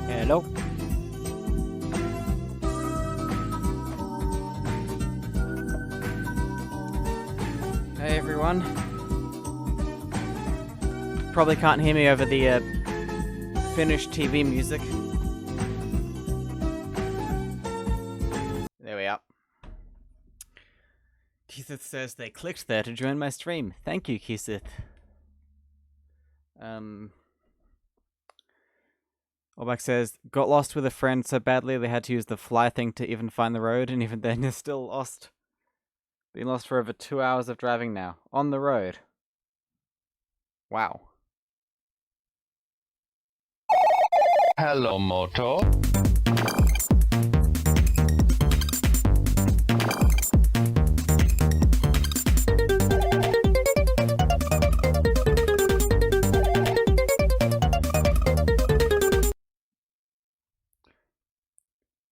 Hello. Hey everyone. Probably can't hear me over the Finnish TV music. There we are. Keithith says they clicked there to join my stream. Thank you, Keithith. Olbach says, got lost with a friend so badly they had to use the fly thing to even find the road, and even then you're still lost. Been lost for over 2 hours of driving now. On the road. Wow. Hello, Moto.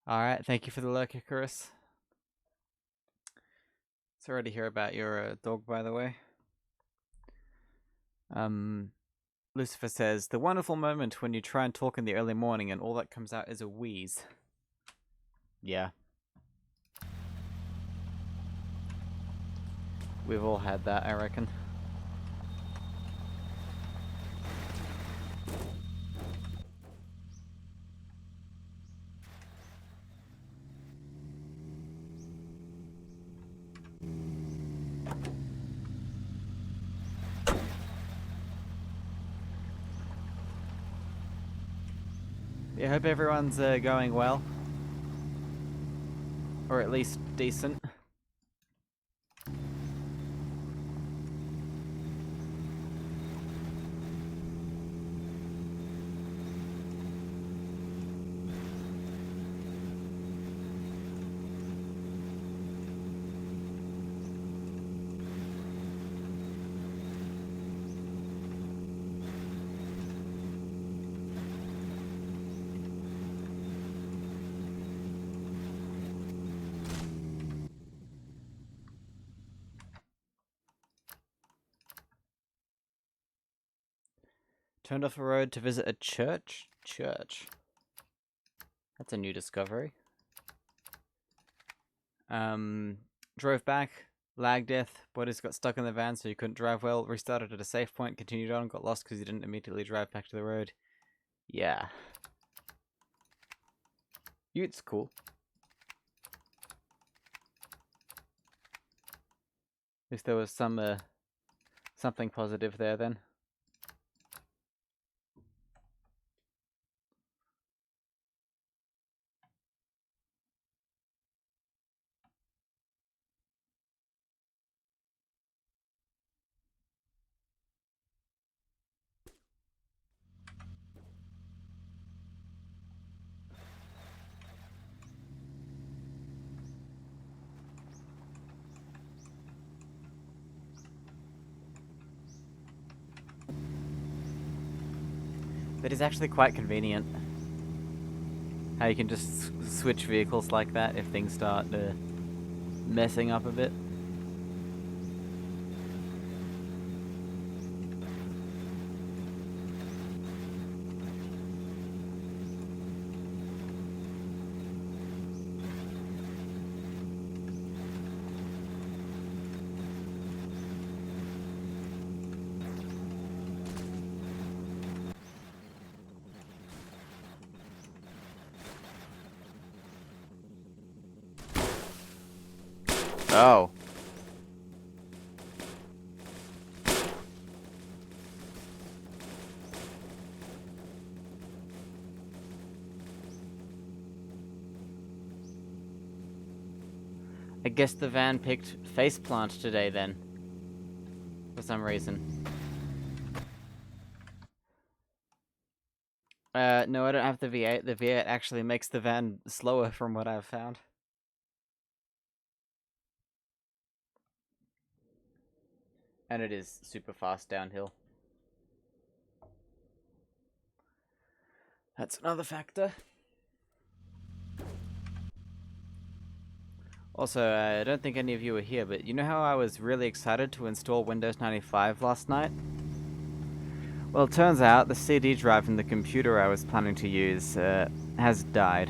Alright, thank you for the lurk, Icarus. Sorry to hear about your dog, by the way. Lucifer says, the wonderful moment when you try and talk in the early morning and all that comes out is a wheeze. Yeah. We've all had that, I reckon. I hope everyone's going well. Or at least decent. Turned off a road to visit a church? Church. That's a new discovery. Drove back, lag death, bodies got stuck in the van so you couldn't drive well, restarted at a safe point, continued on, got lost because you didn't immediately drive back to the road. Yeah. Ute's cool. At least there was some Something positive there then. That is actually quite convenient. How you can just switch vehicles like that if things start messing up a bit. Oh. I guess the van picked faceplant today then. For some reason. No, I don't have the V8. The V8 actually makes the van slower from what I've found. And it is super fast downhill. That's another factor. Also, I don't think any of you were here, but you know how I was really excited to install Windows 95 last night? Well, it turns out the CD drive in the computer I was planning to use has died.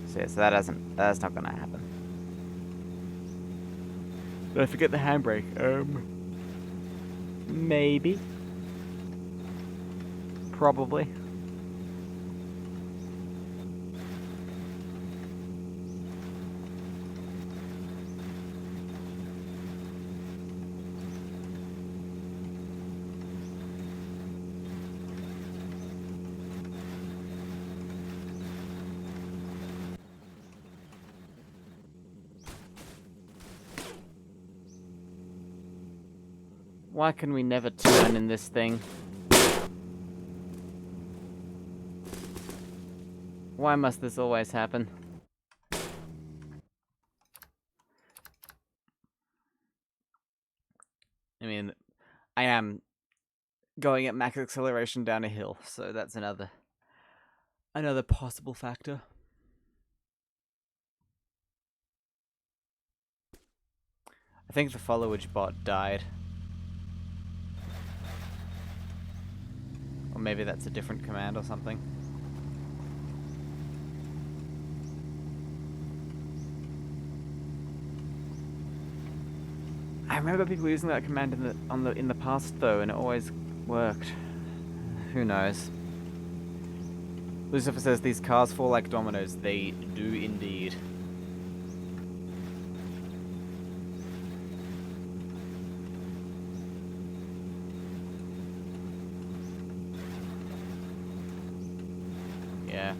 So yeah, so that's not gonna happen. Did I forget the handbrake? Maybe. Probably. Why can we never turn in this thing? Why must this always happen? I mean, I am going at max acceleration down a hill, so that's another possible factor. I think the followage bot died. Or maybe that's a different command or something. I remember people using that command in the past though, and it always worked. Who knows? Lucifer says these cars fall like dominoes. They do indeed. Yeah.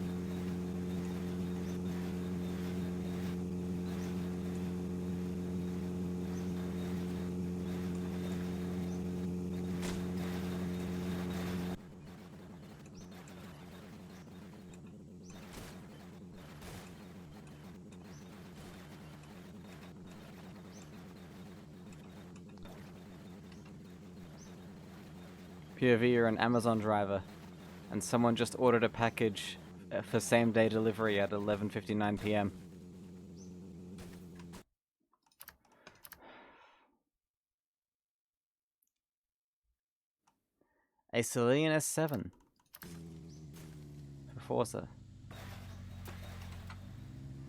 POV, you're an Amazon driver, and someone just ordered a package for same-day delivery at 11:59 p.m. A Celine S7 for Forza.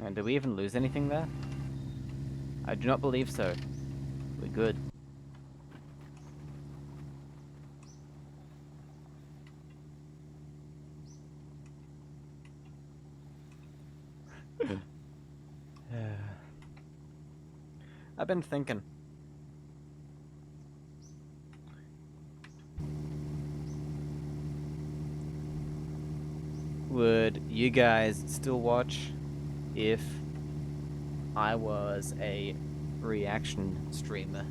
And did we even lose anything there? I do not believe so. We're good. I've been thinking. Would you guys still watch if I was a reaction streamer?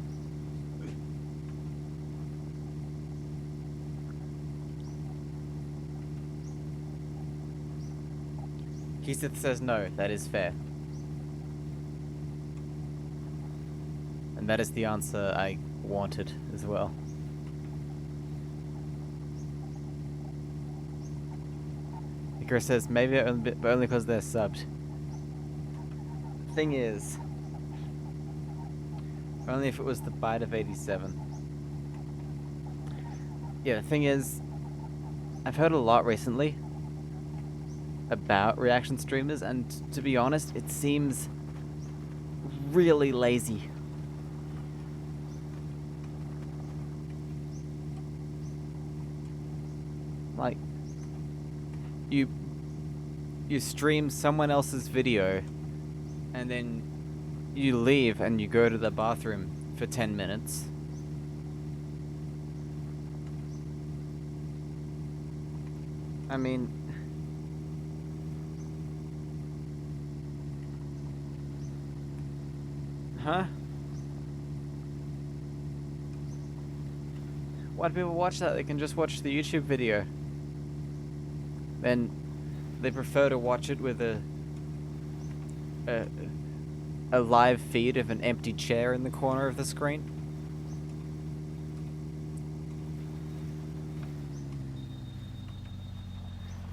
Keyseth says no, that is fair. And that is the answer I wanted as well. Icarus says maybe only because they're subbed. Thing is, only if it was the bite of 87. Yeah, the thing is, I've heard a lot recently about reaction streamers, and to be honest, it seems really lazy. Like, you stream someone else's video, and then you leave and you go to the bathroom for 10 minutes. I mean, huh? Why do people watch that? They can just watch the YouTube video. Then they prefer to watch it with a live feed of an empty chair in the corner of the screen.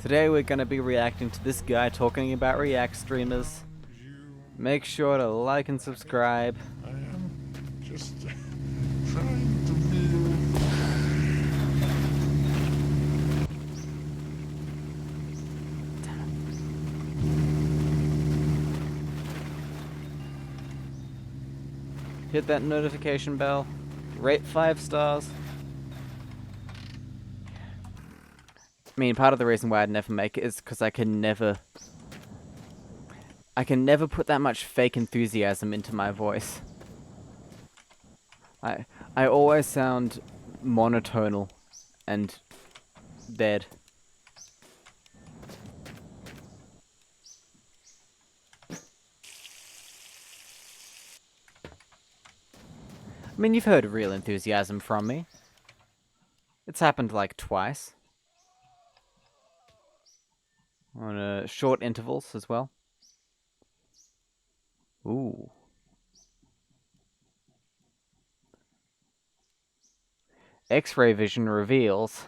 Today we're going to be reacting to this guy talking about React streamers. Make sure to like and subscribe. I am just trying to be. Hit that notification bell. Rate 5 stars. I mean, part of the reason why I'd never make it is because I can never put that much fake enthusiasm into my voice. I always sound monotonal and dead. I mean, you've heard real enthusiasm from me. It's happened like twice. On short intervals as well. Ooh. X-ray vision reveals.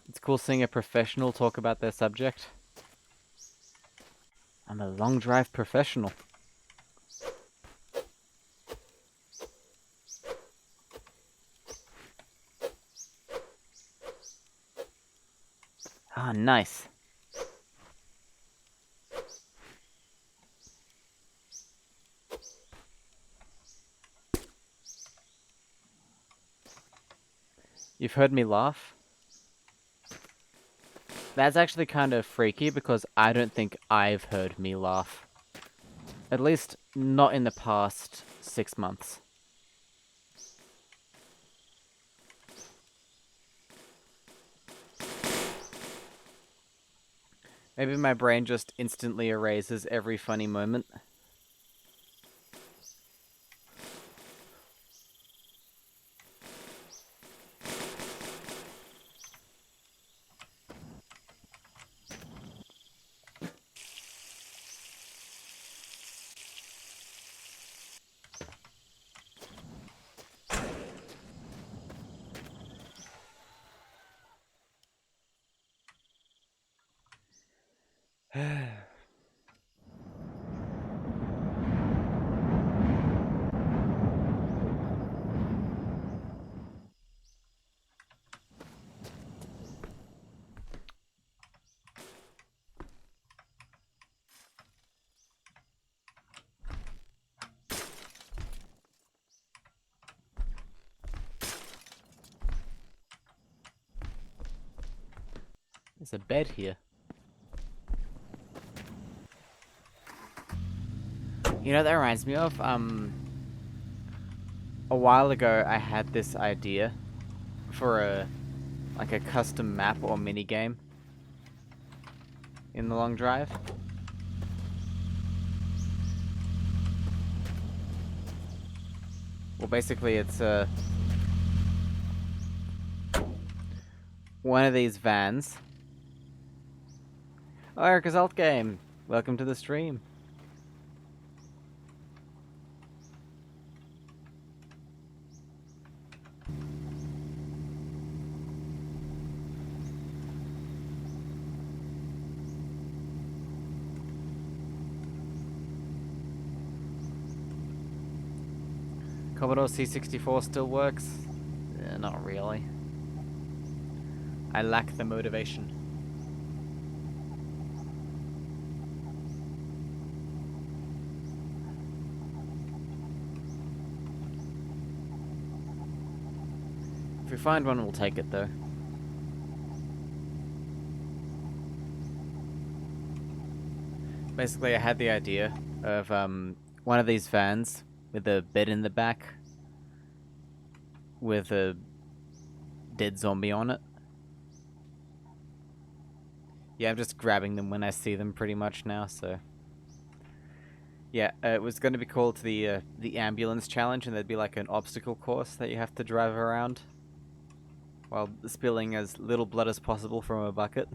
It's cool seeing a professional talk about their subject. I'm a long drive professional. Ah, nice. You've heard me laugh? That's actually kind of freaky because I don't think I've heard me laugh. At least not in the past 6 months. Maybe my brain just instantly erases every funny moment. There's a bed here. You know what that reminds me of? A while ago I had this idea for a custom map or mini game in the long drive. Well, basically it's one of these vans. Oh, Erica's Alt Game! Welcome to the stream. Commodore C64 still works? Not really. I lack the motivation. If we find one, we'll take it though. Basically, I had the idea of one of these vans with a bed in the back with a dead zombie on it. Yeah, I'm just grabbing them when I see them pretty much now, so... Yeah, it was going to be called the ambulance challenge, and there'd be like an obstacle course that you have to drive around while spilling as little blood as possible from a bucket.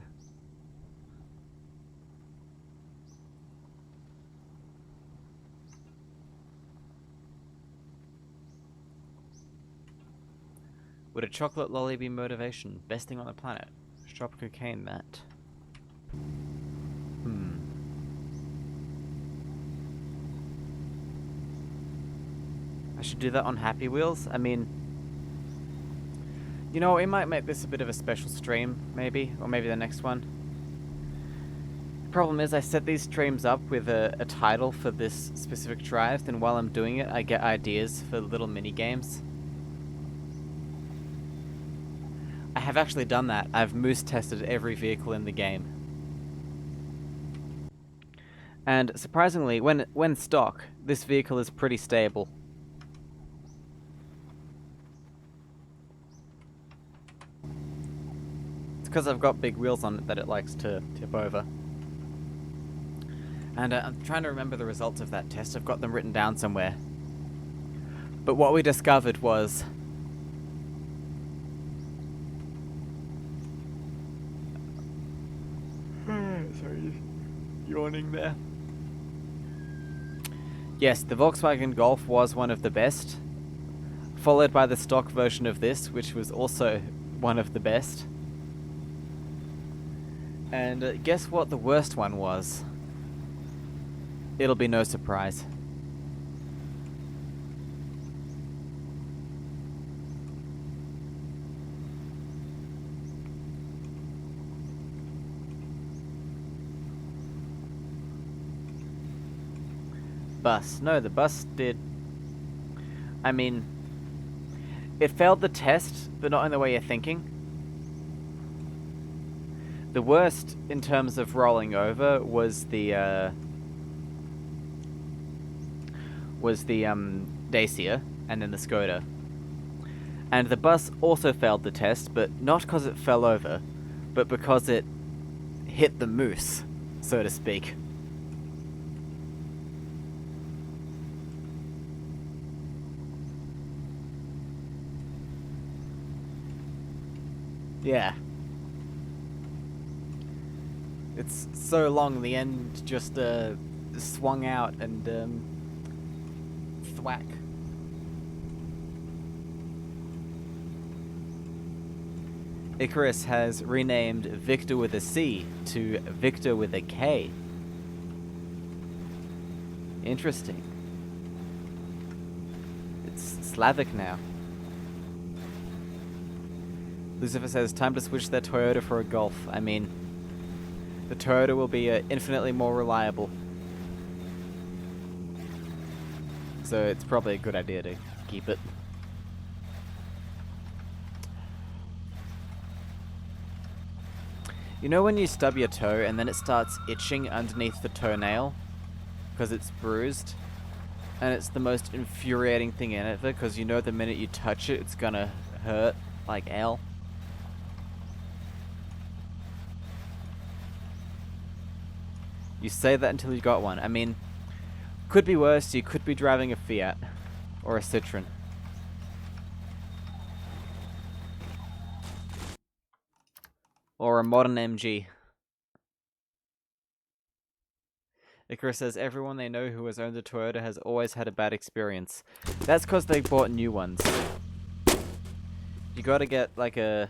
Would a chocolate lolly be motivation? Best thing on the planet. Shop cocaine, that. I should do that on Happy Wheels? I mean... You know, we might make this a bit of a special stream, maybe. Or maybe the next one. The problem is, I set these streams up with a title for this specific drive, and while I'm doing it, I get ideas for little mini-games. I have actually done that. I've moose tested every vehicle in the game. And surprisingly, when stock, this vehicle is pretty stable. It's because I've got big wheels on it that it likes to tip over. And I'm trying to remember the results of that test. I've got them written down somewhere. But what we discovered was... Sorry, yawning there. Yes, the Volkswagen Golf was one of the best, followed by the stock version of this, which was also one of the best. And guess what the worst one was? It'll be no surprise. Bus. No, the bus did... I mean... It failed the test, but not in the way you're thinking. The worst, in terms of rolling over, was the Dacia, and then the Skoda. And the bus also failed the test, but not because it fell over, but because it hit the moose, so to speak. Yeah. It's so long, the end just swung out and thwack. Icarus has renamed Victor with a C to Victor with a K. Interesting. It's Slavic now. Lucifer says, time to switch their Toyota for a Golf. I mean, the Toyota will be infinitely more reliable. So it's probably a good idea to keep it. You know when you stub your toe and then it starts itching underneath the toenail because it's bruised? And it's the most infuriating thing ever because you know the minute you touch it, it's gonna hurt like hell. You say that until you got one. I mean, could be worse. You could be driving a Fiat or a Citroen. Or a modern MG. Icarus says everyone they know who has owned a Toyota has always had a bad experience. That's because they bought new ones. You gotta get like a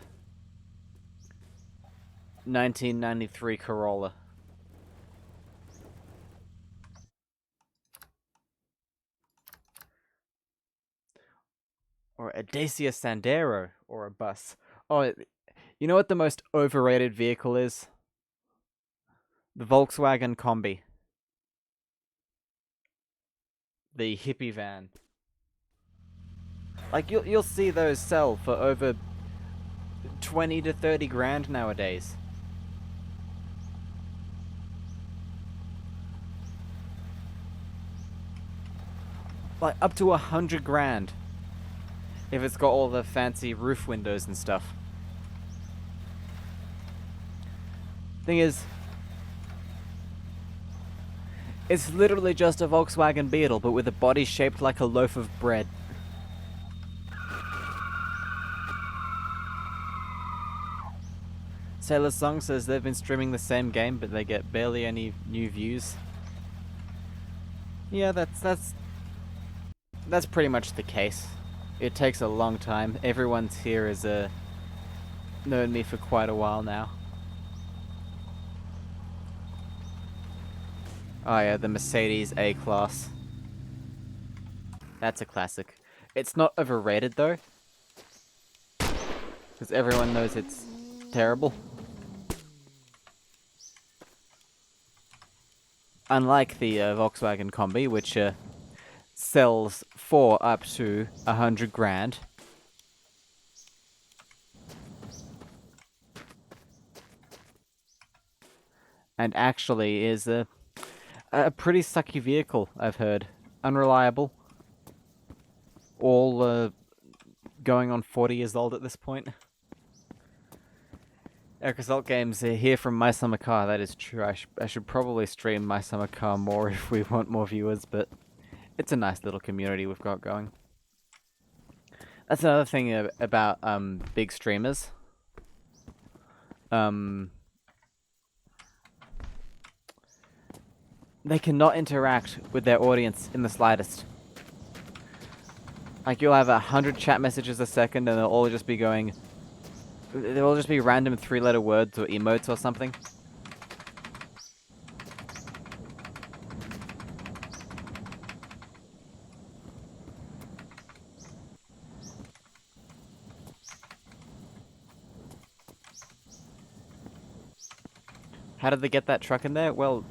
1993 Corolla. Or a Dacia Sandero or a bus. Oh, you know what the most overrated vehicle is? The Volkswagen Combi. The hippie van. Like you'll see those sell for over 20 to 30 grand nowadays. Like up to 100 grand. If it's got all the fancy roof windows and stuff. Thing is, it's literally just a Volkswagen Beetle, but with a body shaped like a loaf of bread. Sailor Song says they've been streaming the same game, but they get barely any new views. Yeah, that's pretty much the case. It takes a long time. Everyone's here has known me for quite a while now. Oh yeah, the Mercedes A-Class. That's a classic. It's not overrated though, because everyone knows it's terrible. Unlike the Volkswagen Combi, which sells for up to 100 grand. And actually is a pretty sucky vehicle, I've heard. Unreliable. All going on 40 years old at this point. Eric Assault Games here from My Summer Car. That is true. I should probably stream My Summer Car more if we want more viewers, but it's a nice little community we've got going. That's another thing about big streamers. They cannot interact with their audience in the slightest. Like, you'll have 100 chat messages a second and they'll all just be going... They'll all just be random 3-letter words or emotes or something. How did they get that truck in there? Well,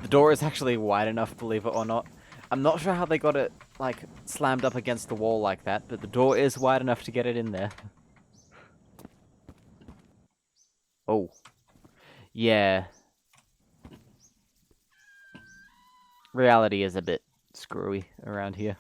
the door is actually wide enough, believe it or not. I'm not sure how they got it, like, slammed up against the wall like that, but the door is wide enough to get it in there. Oh. Yeah. Reality is a bit screwy around here.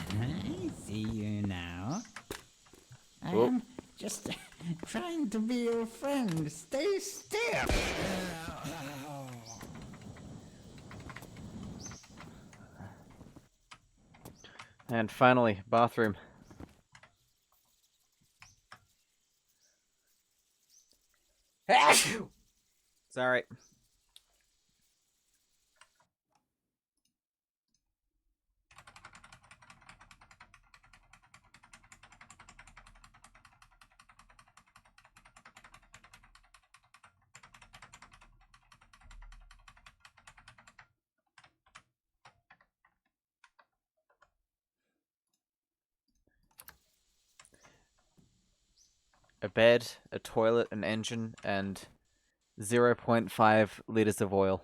I see you now. Oh. I'm just trying to be your friend. Stay still. And finally, bathroom. Sorry. a bed, a toilet, an engine, and 0.5 liters of oil.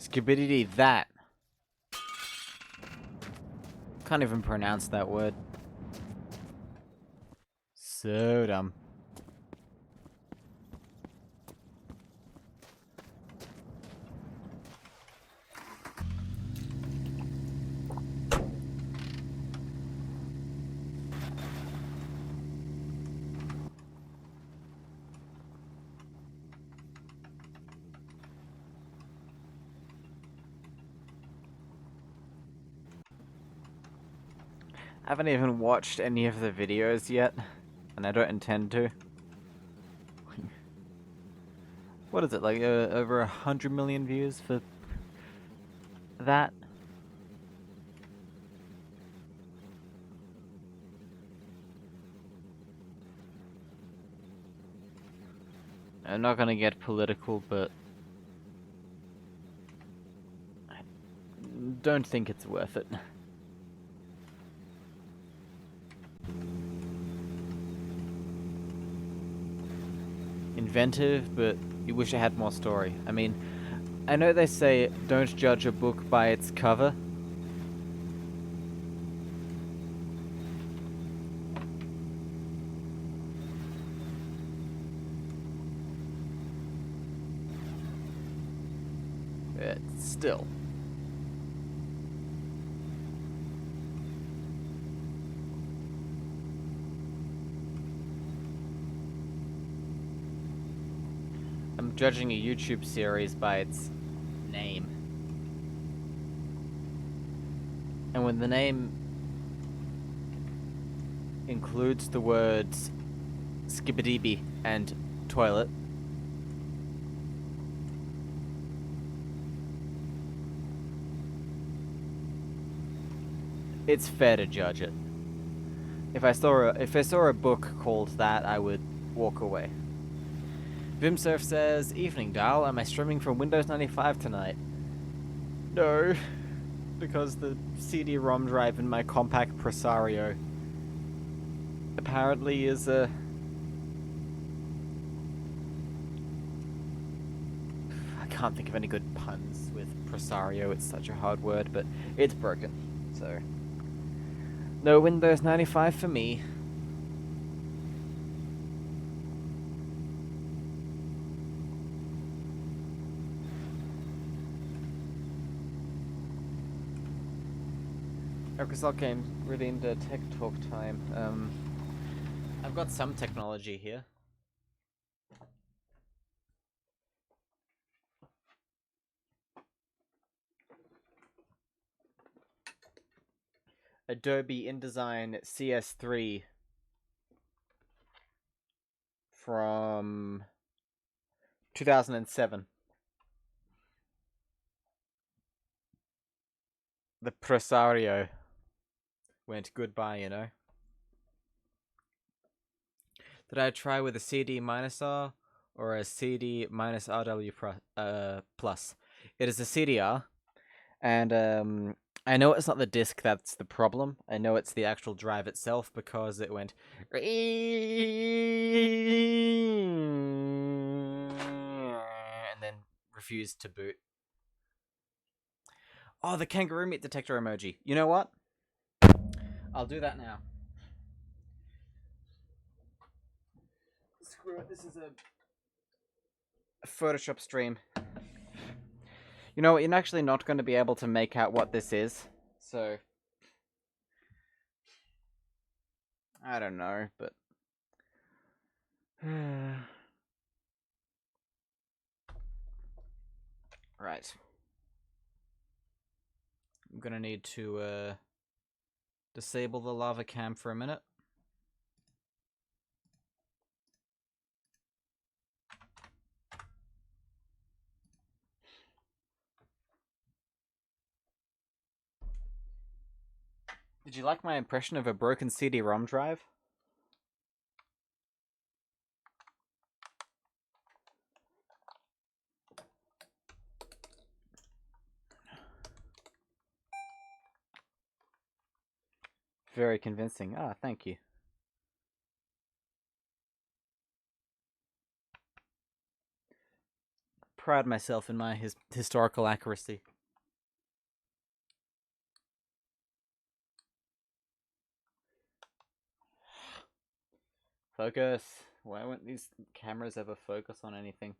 Skibidity that. Can't even pronounce that word. So dumb. I haven't even watched any of the videos yet, and I don't intend to. What is it, like over 100 million views for that? I'm not gonna get political, but I don't think it's worth it. Inventive, but you wish it had more story. I mean, I know they say don't judge a book by its cover. But still. I'm judging a YouTube series by its name. And when the name includes the words skibidibby and toilet, it's fair to judge it. If I saw a book called that, I would walk away. Vimsurf says, "Evening, Dial. Am I streaming from Windows 95 tonight?" No, because the CD-ROM drive in my compact Presario apparently is a... I can't think of any good puns with Presario. It's such a hard word, but it's broken. So, no Windows 95 for me. Microsoft Games really into tech talk time. I've got some technology here. Adobe InDesign CS3 from 2007. The Presario went goodbye, you know. Did I try with a CD minus R or a CD minus RW plus? It is a CDR, and I know it's not the disk that's the problem. I know it's the actual drive itself because it went and then refused to boot. Oh, the kangaroo meat detector emoji. You know what? I'll do that now. Screw it, this is a Photoshop stream. You know what, you're actually not going to be able to make out what this is, so... I don't know, but... Right. I'm gonna need to, disable the lava cam for a minute. Did you like my impression of a broken CD-ROM drive? Very convincing. Ah, thank you. Pride myself in my historical accuracy. Focus. Why won't these cameras ever focus on anything?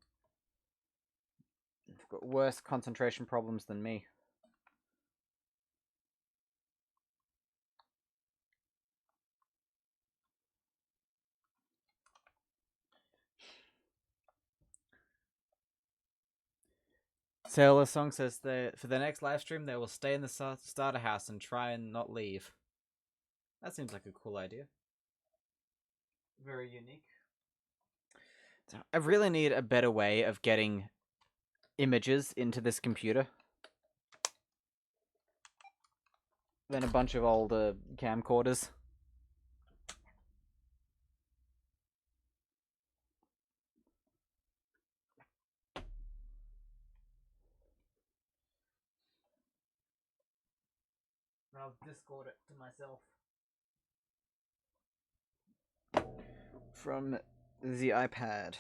They've got worse concentration problems than me. Sailor Song says that for the next live stream they will stay in the starter house and try and not leave. That seems like a cool idea. Very unique. So I really need a better way of getting images into this computer than a bunch of old camcorders. I'll Discord it to myself. From the iPad.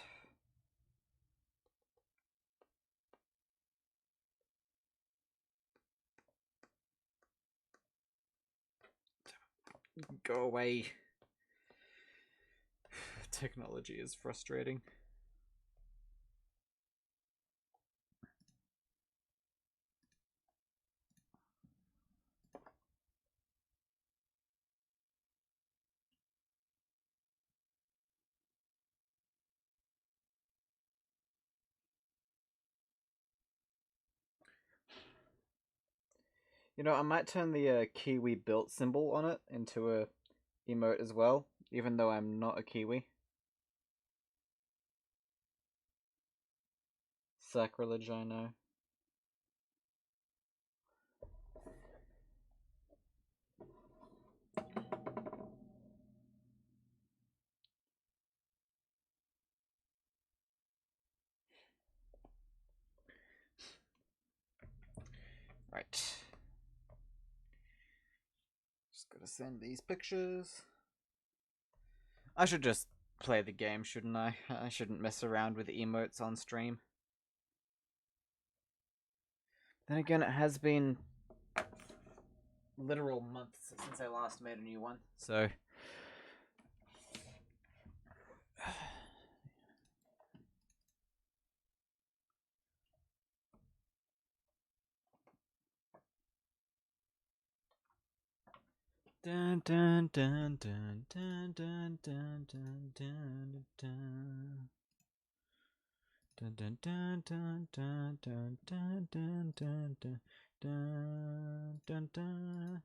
Go away. Technology is frustrating. You know, I might turn the Kiwi built symbol on it into a emote as well, even though I'm not a Kiwi. Sacrilege, I know. Right. Just gotta send these pictures. I should just play the game, shouldn't I? I shouldn't mess around with emotes on stream. Then again, it has been literal months since I last made a new one, so... Dun dun dun dun dun dun dun dun dun dun. Dun dun dun dun dun dun dun dun dun dun dun dun dun.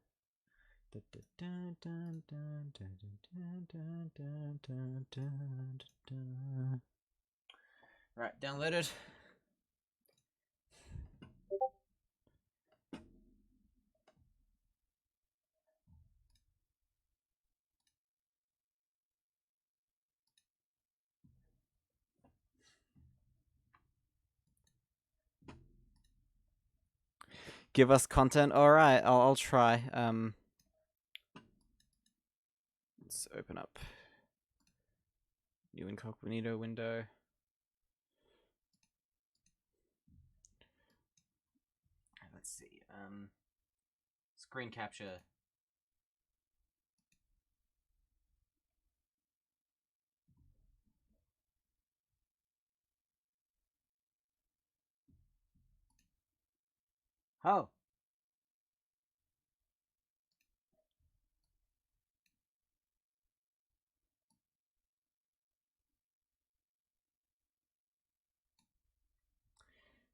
Dun dun dun dun dun dun dun dun dun dun. Right, downloaded. Give us content. All right, I'll try. Let's open up new incognito window. Let's see. Screen capture. Oh.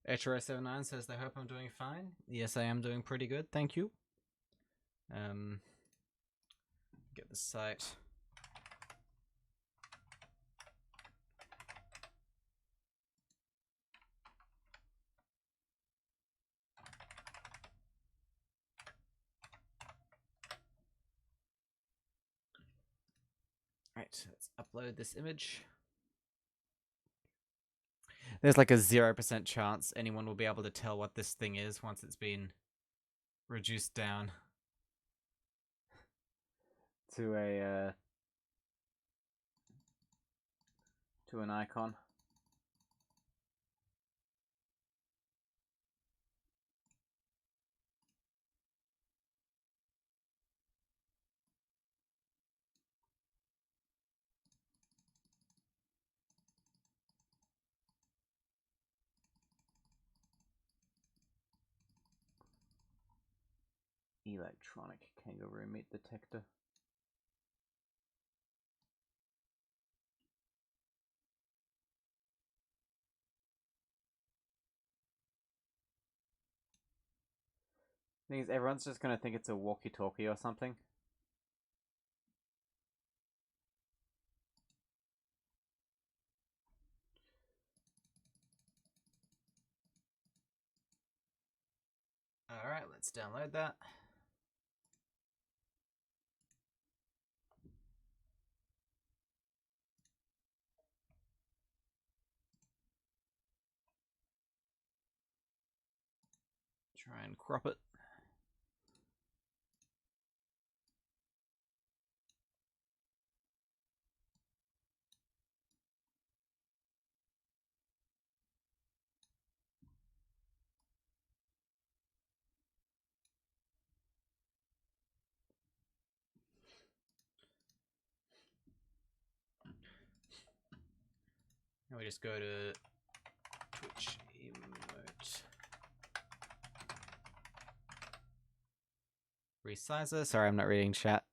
HRS79 says they hope I'm doing fine. Yes, I am doing pretty good, thank you. Get the site. Right, let's upload this image. There's like a 0% chance anyone will be able to tell what this thing is once it's been reduced down to an icon. Electronic kangaroo meat detector. Thing is, everyone's just gonna think it's a walkie-talkie or something. Alright, let's download that. Try and crop it. And we just go to Twitch emote. Resizer. Sorry, I'm not reading chat.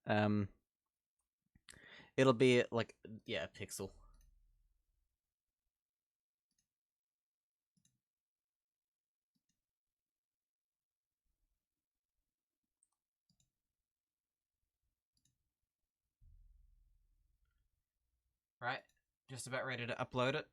It'll be like, yeah, a pixel. Right, just about ready to upload it.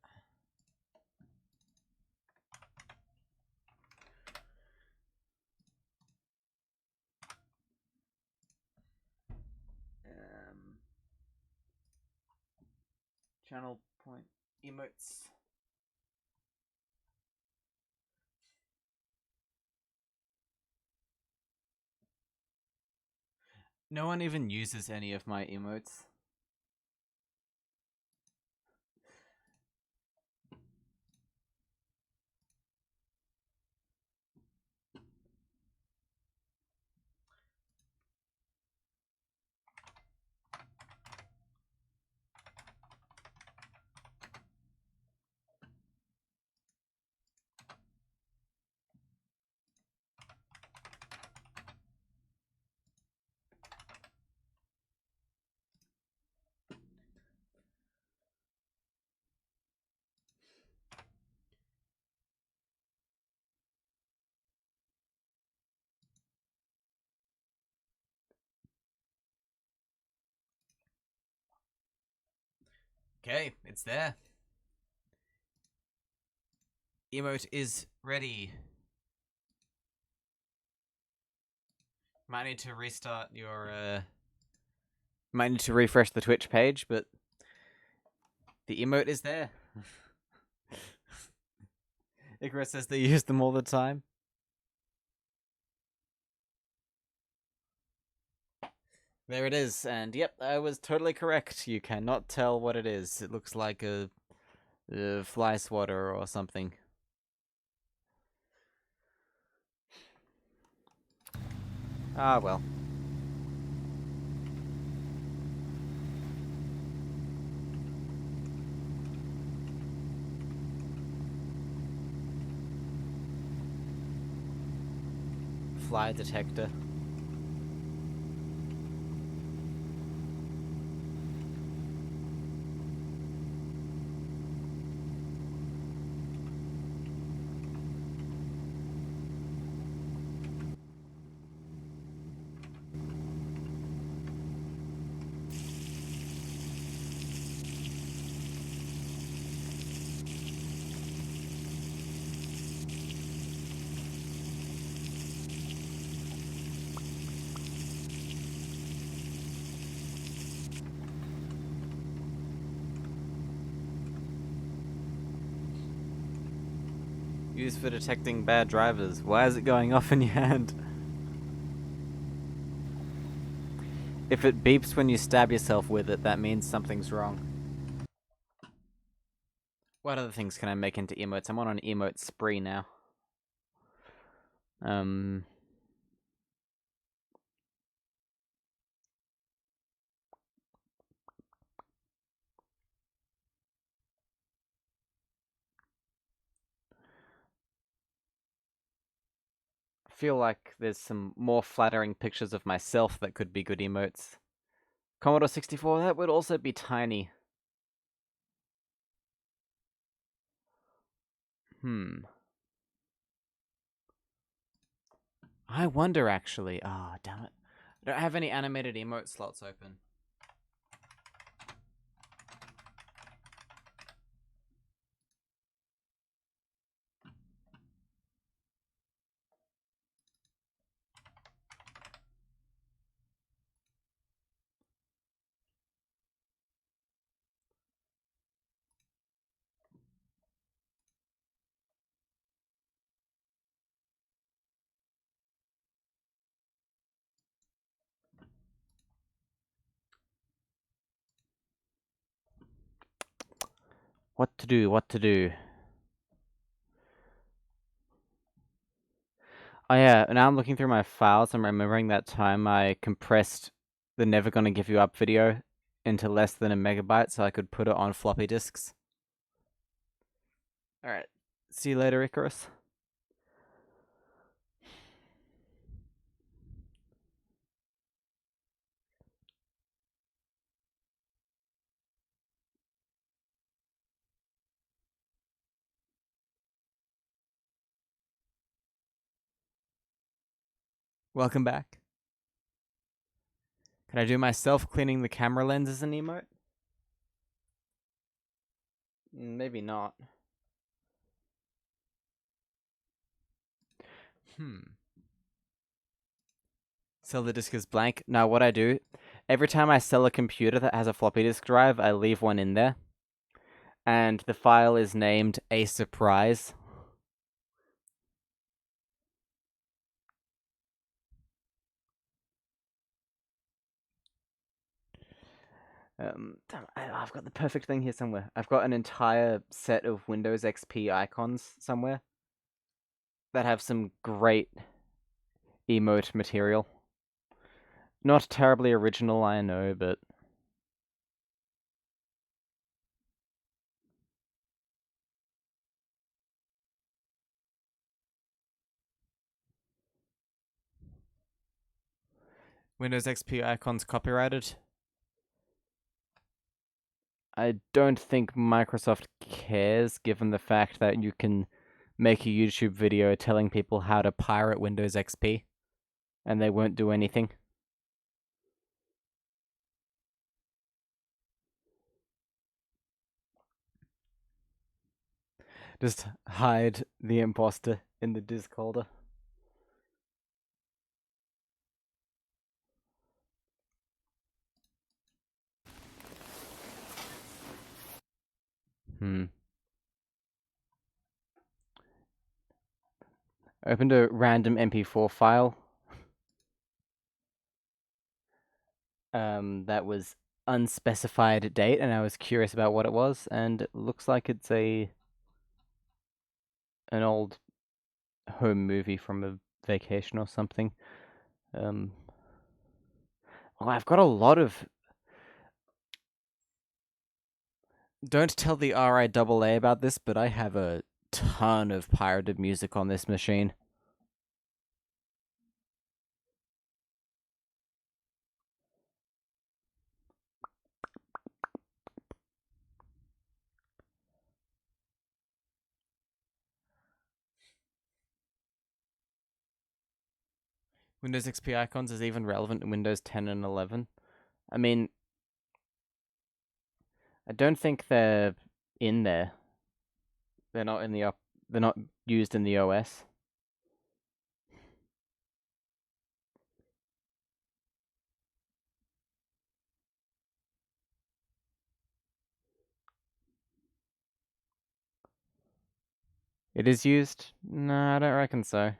Channel point emotes. No one even uses any of my emotes. Okay, it's there. Emote is ready. Might need to restart your, might need to refresh the Twitch page, but the emote is there. Icarus says they use them all the time. There it is, and yep, I was totally correct. You cannot tell what it is. It looks like a fly swatter or something. Ah, well. Fly detector. Used for detecting bad drivers. Why is it going off in your hand? If it beeps when you stab yourself with it, that means something's wrong. What other things can I make into emotes? I'm on an emote spree now. Feel like there's some more flattering pictures of myself that could be good emotes. Commodore 64, that would also be tiny. I wonder actually. Oh, damn it. I don't have any animated emote slots open. What to do, what to do. Oh yeah, now I'm looking through my files. I'm remembering that time I compressed the Never Gonna Give You Up video into less than a megabyte so I could put it on floppy disks. Alright, see you later, Icarus. Welcome back. Can I do myself cleaning the camera lens as an emote? Maybe not. Sell the disk as blank. Now what I do, every time I sell a computer that has a floppy disk drive, I leave one in there. And the file is named A Surprise. Damn, I've got the perfect thing here somewhere. I've got an entire set of Windows XP icons somewhere that have some great emote material. Not terribly original, I know, but Windows XP icons copyrighted? I don't think Microsoft cares, given the fact that you can make a YouTube video telling people how to pirate Windows XP, and they won't do anything. Just hide the imposter in the disk holder. Opened a random MP4 file. That was unspecified date, and I was curious about what it was, and it looks like it's an old home movie from a vacation or something. Oh, I've got a lot of. Don't tell the RIAA about this, but I have a ton of pirated music on this machine. Windows XP icons is even relevant in Windows 10 and 11. I mean, I don't think they're in there. They're not in the They're not used in the OS. It is used? No, I don't reckon so.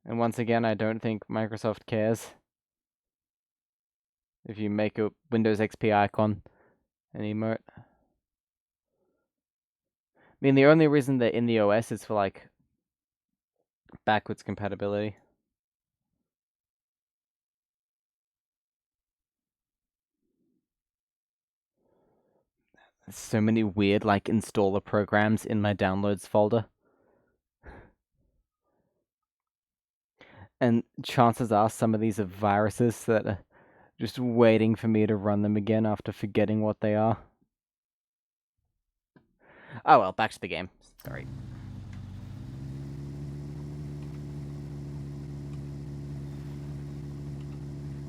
And once again, I don't think Microsoft cares if you make a Windows XP icon an emote. I mean, the only reason they're in the OS is for, like, backwards compatibility. There's so many weird, like, installer programs in my downloads folder. And chances are some of these are viruses that are just waiting for me to run them again after forgetting what they are. Oh well, back to the game. Sorry.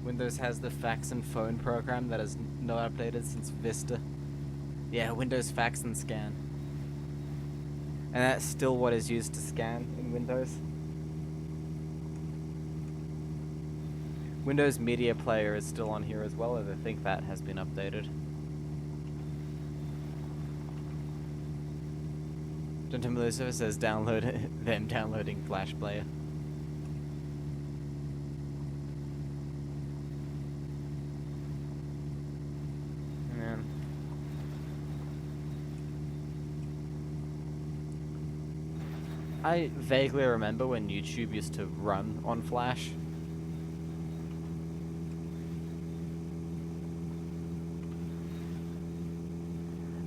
Windows has the fax and phone program that is not updated since Vista. Yeah, Windows Fax and Scan. And that's still what is used to scan in Windows. Windows Media Player is still on here as well, as I think that has been updated. Gentleman Lucifer says download them downloading Flash Player. Man. I vaguely remember when YouTube used to run on Flash.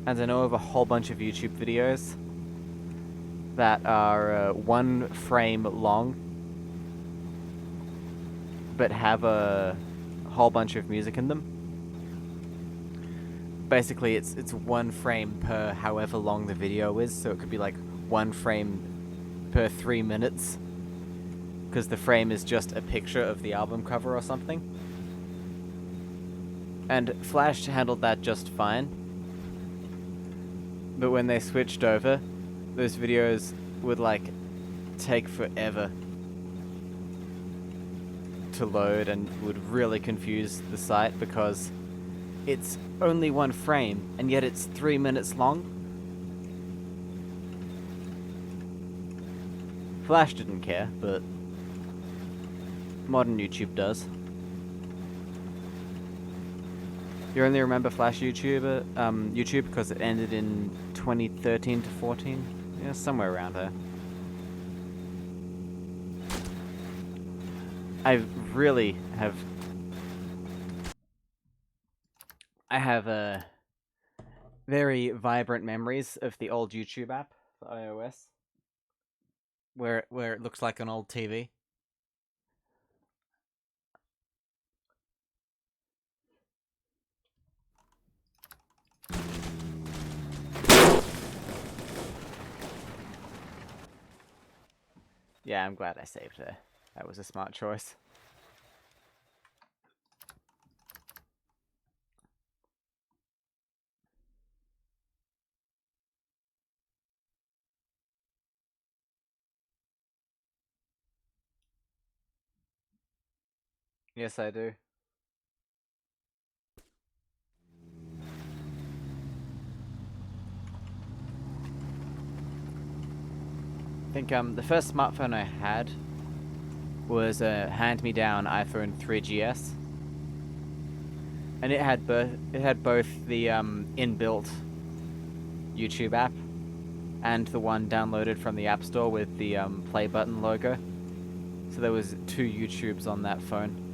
And I know of a whole bunch of YouTube videos that are 1 frame long, but have a whole bunch of music in them. Basically, it's 1 frame per however long the video is, so it could be like 1 frame per 3 minutes, because the frame is just a picture of the album cover or something. And Flash handled that just fine. But when they switched over, those videos would, like, take forever to load and would really confuse the site because it's only 1 frame and yet it's 3 minutes long. Flash didn't care, but modern YouTube does. You only remember Flash YouTube because it ended in 2013 to 14? Yeah, somewhere around there. I really have... I have very vibrant memories of the old YouTube app for iOS, where it looks like an old TV. Yeah, I'm glad I saved her. That was a smart choice. Yes, I do. I think the first smartphone I had was a hand-me-down iPhone 3GS, and it had both the inbuilt YouTube app and the one downloaded from the App Store with the play button logo. So there was 2 YouTubes on that phone.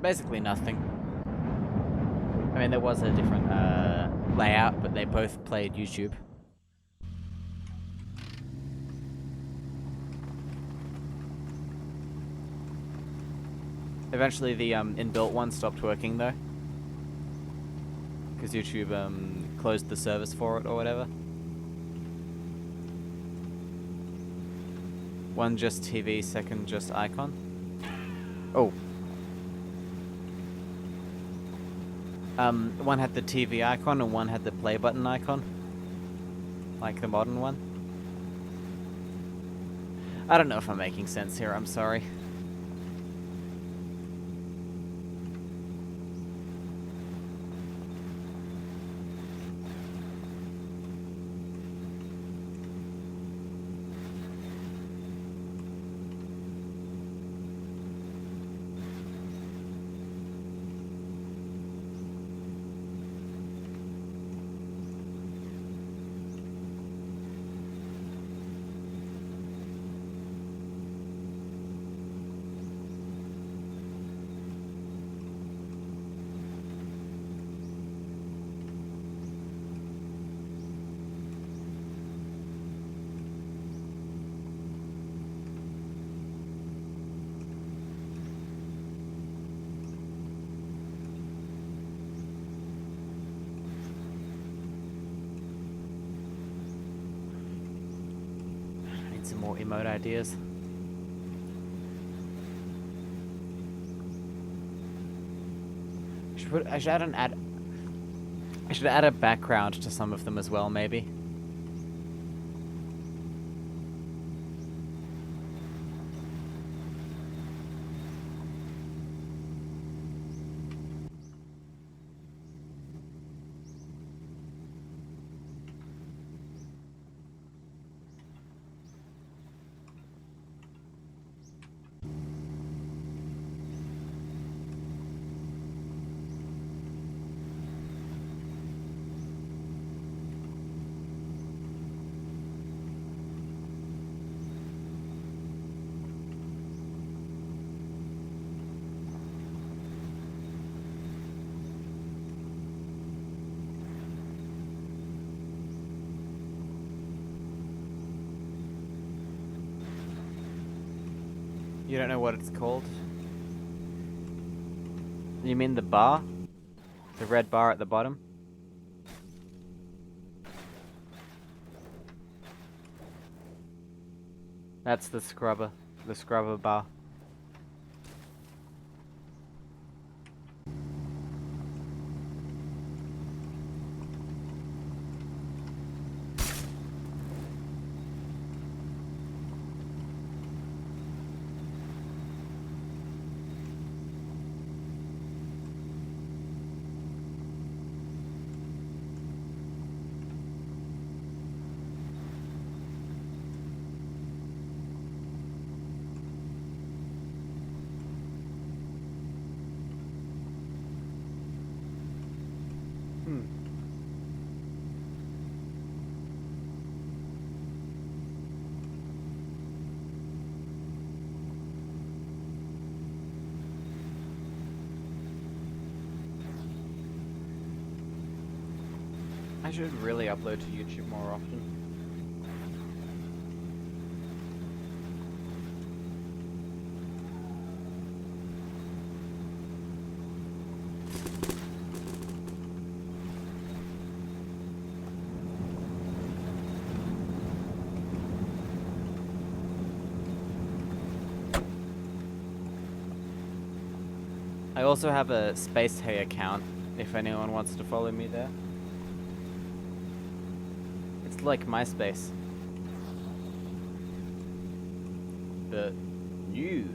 Basically nothing. I mean, there was a different layout, but they both played YouTube. Eventually the inbuilt one stopped working though, because YouTube closed the service for it or whatever. One just TV, second just icon. Oh. One had the TV icon and one had the play button icon. Like the modern one. I don't know if I'm making sense here, I'm sorry. Some more emote ideas. I should add a background to some of them as well, maybe. You don't know what it's called? You mean the bar? The red bar at the bottom? That's the scrubber bar. I should really upload to YouTube more often. I also have a Space Hay account, if anyone wants to follow me there. It's like MySpace. But new.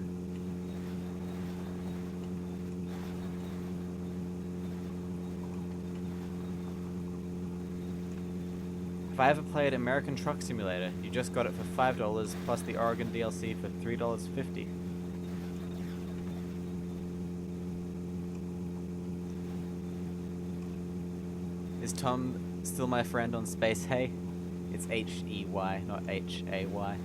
If I ever played American Truck Simulator, you just got it for $5 plus the Oregon DLC for $3.50. Is Tom still my friend on Space Hay? It's H-E-Y, not H-A-Y.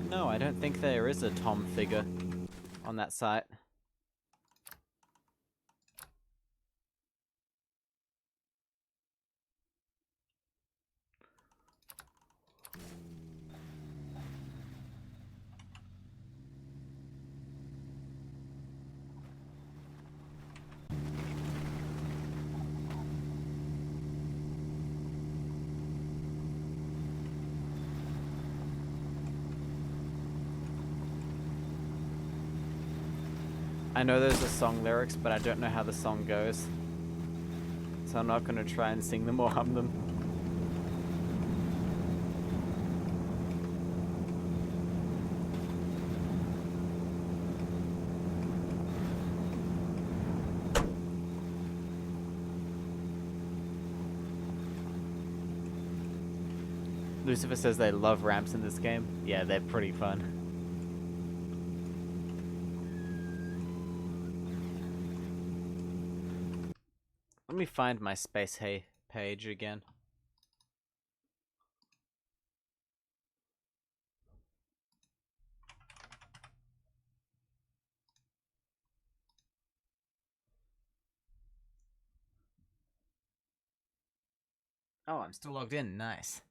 No, I don't think there is a Tom figure on that site. I know those are song lyrics, but I don't know how the song goes. So I'm not gonna try and sing them or hum them. Lucifer says they love ramps in this game. Yeah, they're pretty fun. Let me find my Space Hay page again. Oh, I'm still logged in. Nice.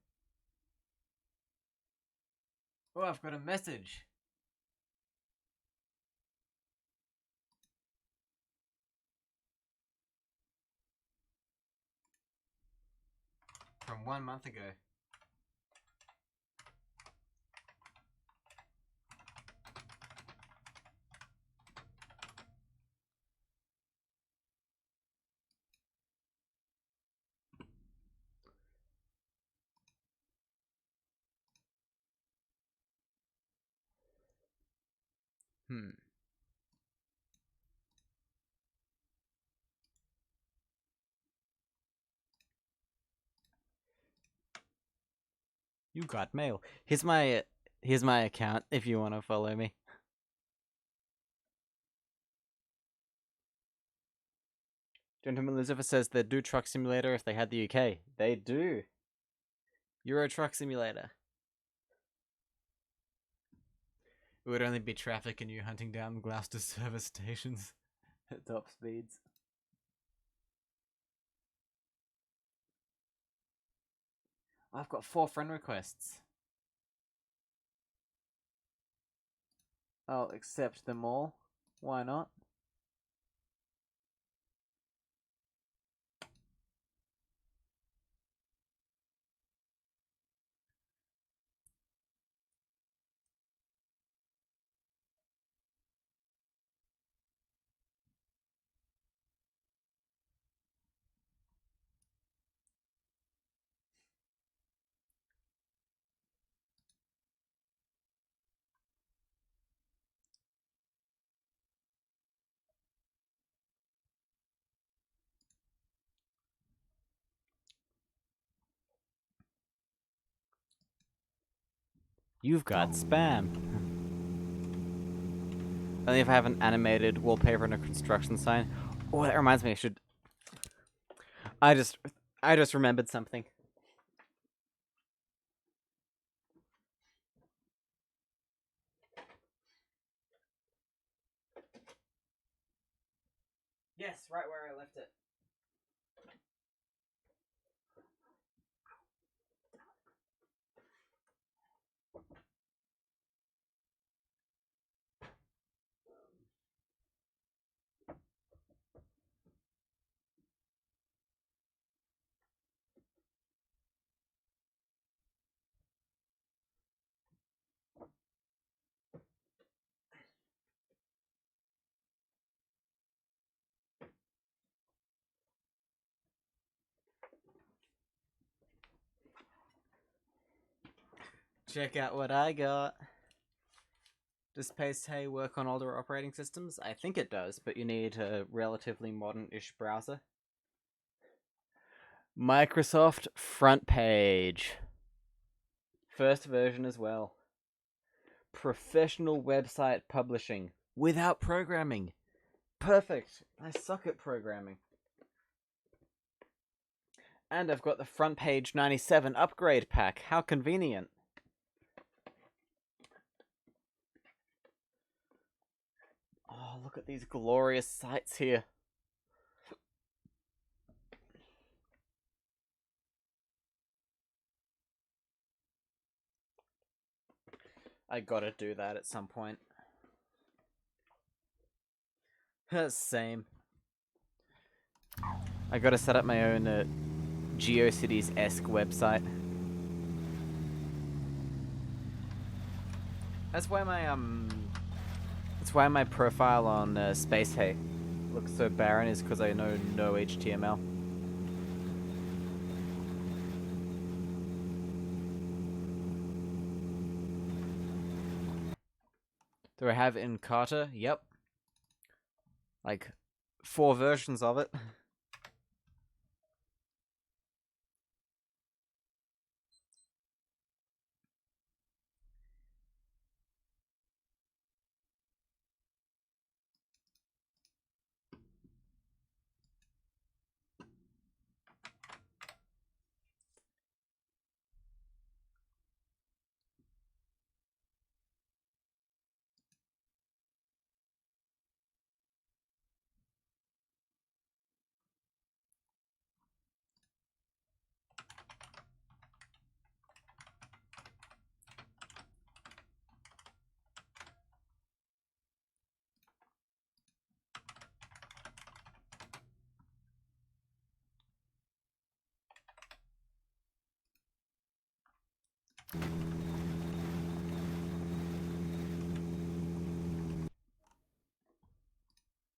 Oh, I've got a message. From 1 month ago. You got mail. Here's my account if you want to follow me. Gentleman Elizabeth says they do Truck Simulator if they had the UK. They do. Euro Truck Simulator. It would only be traffic and you hunting down Gloucester service stations at top speeds. I've got 4 friend requests. I'll accept them all. Why not? You've got spam. Only if I have an animated wallpaper and a construction sign. Oh, that reminds me, I just remembered something. Yes, right where I left it. Check out what I got. Does Space Hay work on older operating systems? I think it does, but you need a relatively modern-ish browser. Microsoft Front Page. First version as well. Professional website publishing. Without programming. Perfect. I suck at programming. And I've got the Front Page 97 upgrade pack. How convenient. Oh, look at these glorious sights here. I gotta do that at some point. Same. I gotta set up my own GeoCities-esque website. That's why my That's why my profile on Space Hay looks so barren, is because I know no HTML. Do I have Encarta? Yep. Like 4 versions of it.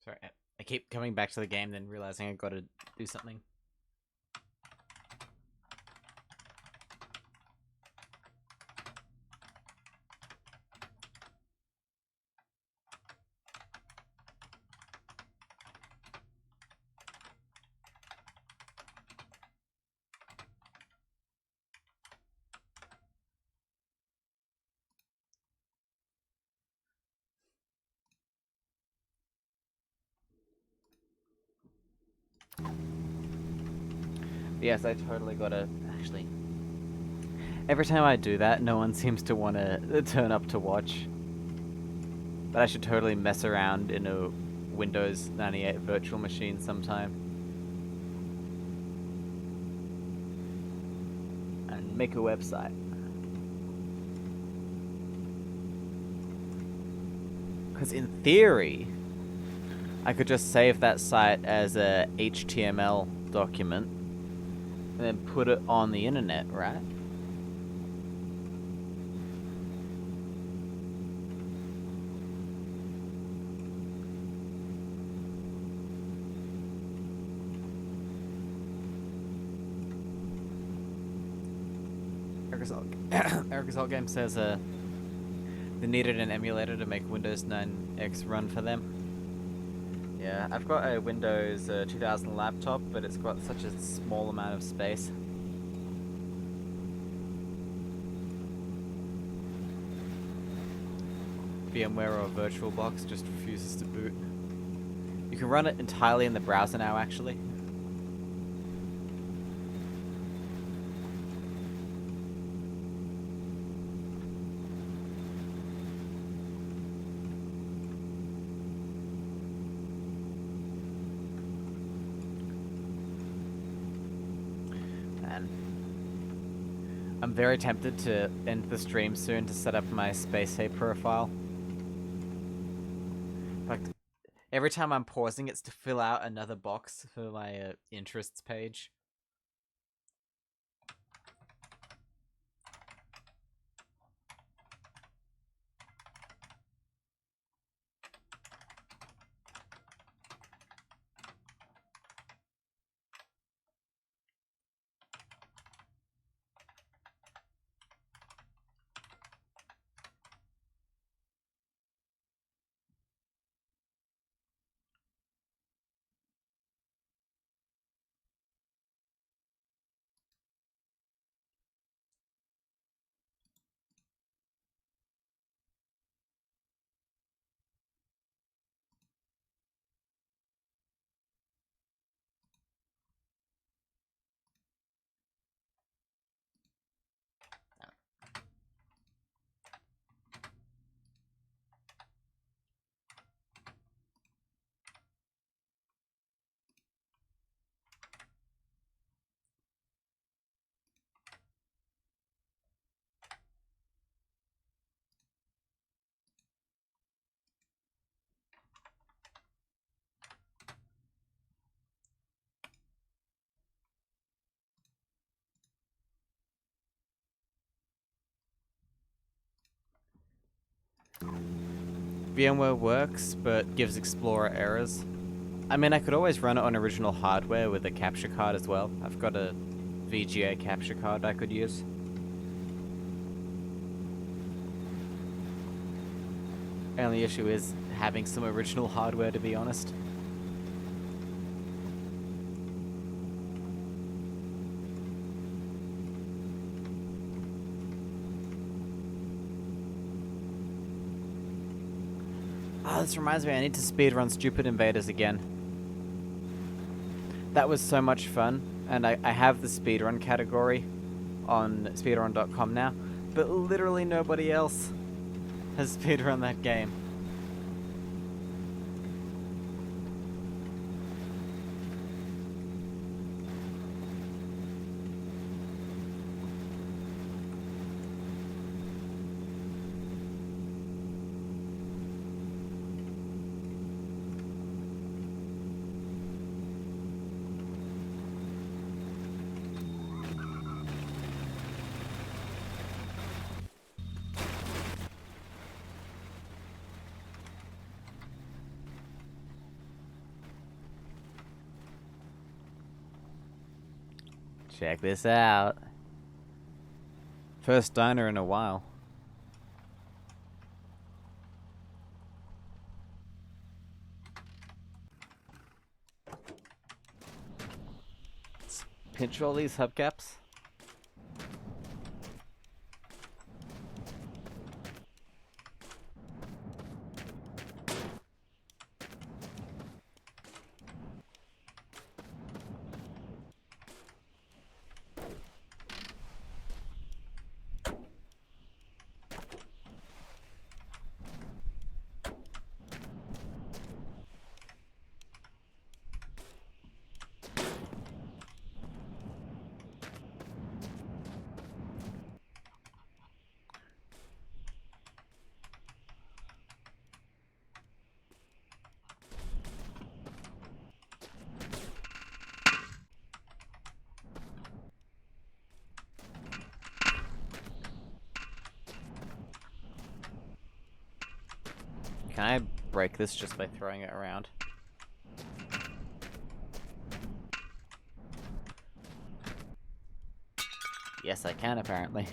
Sorry, I keep coming back to the game, then realizing I gotta do something. Yes, I totally gotta... Actually... Every time I do that, no one seems to want to turn up to watch. But I should totally mess around in a Windows 98 virtual machine sometime. And make a website. Because in theory, I could just save that site as a HTML document and then put it on the internet, right? Eric Assault Game says they needed an emulator to make Windows 9X run for them. Yeah, I've got a Windows 2000 laptop, but it's got such a small amount of space. VMware or VirtualBox just refuses to boot. You can run it entirely in the browser now, actually. I'm very tempted to end the stream soon to set up my Space Hay profile. Like, every time I'm pausing, it's to fill out another box for my interests page. VMware works, but gives Explorer errors. I mean, I could always run it on original hardware with a capture card as well. I've got a VGA capture card I could use. Only issue is having some original hardware, to be honest. Oh, this reminds me, I need to speedrun Stupid Invaders again. That was so much fun, and I have the speedrun category on speedrun.com now, but literally nobody else has speedrun that game. Check this out. First diner in a while. Let's pinch all these hubcaps. Can I break this just by throwing it around? Yes, I can, apparently.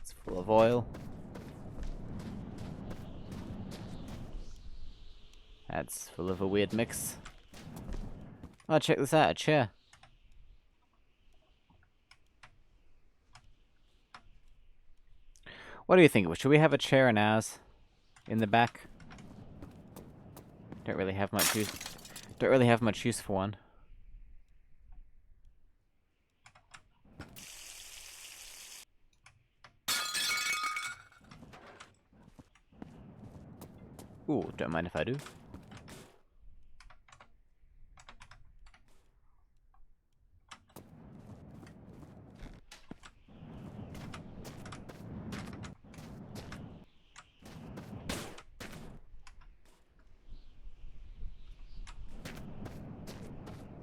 It's full of oil. That's full of a weird mix. Oh, check this out, a chair. What do you think? Should we have a chair in ours? In the back? Don't really have much use. Don't really have much use for one. Ooh, don't mind if I do.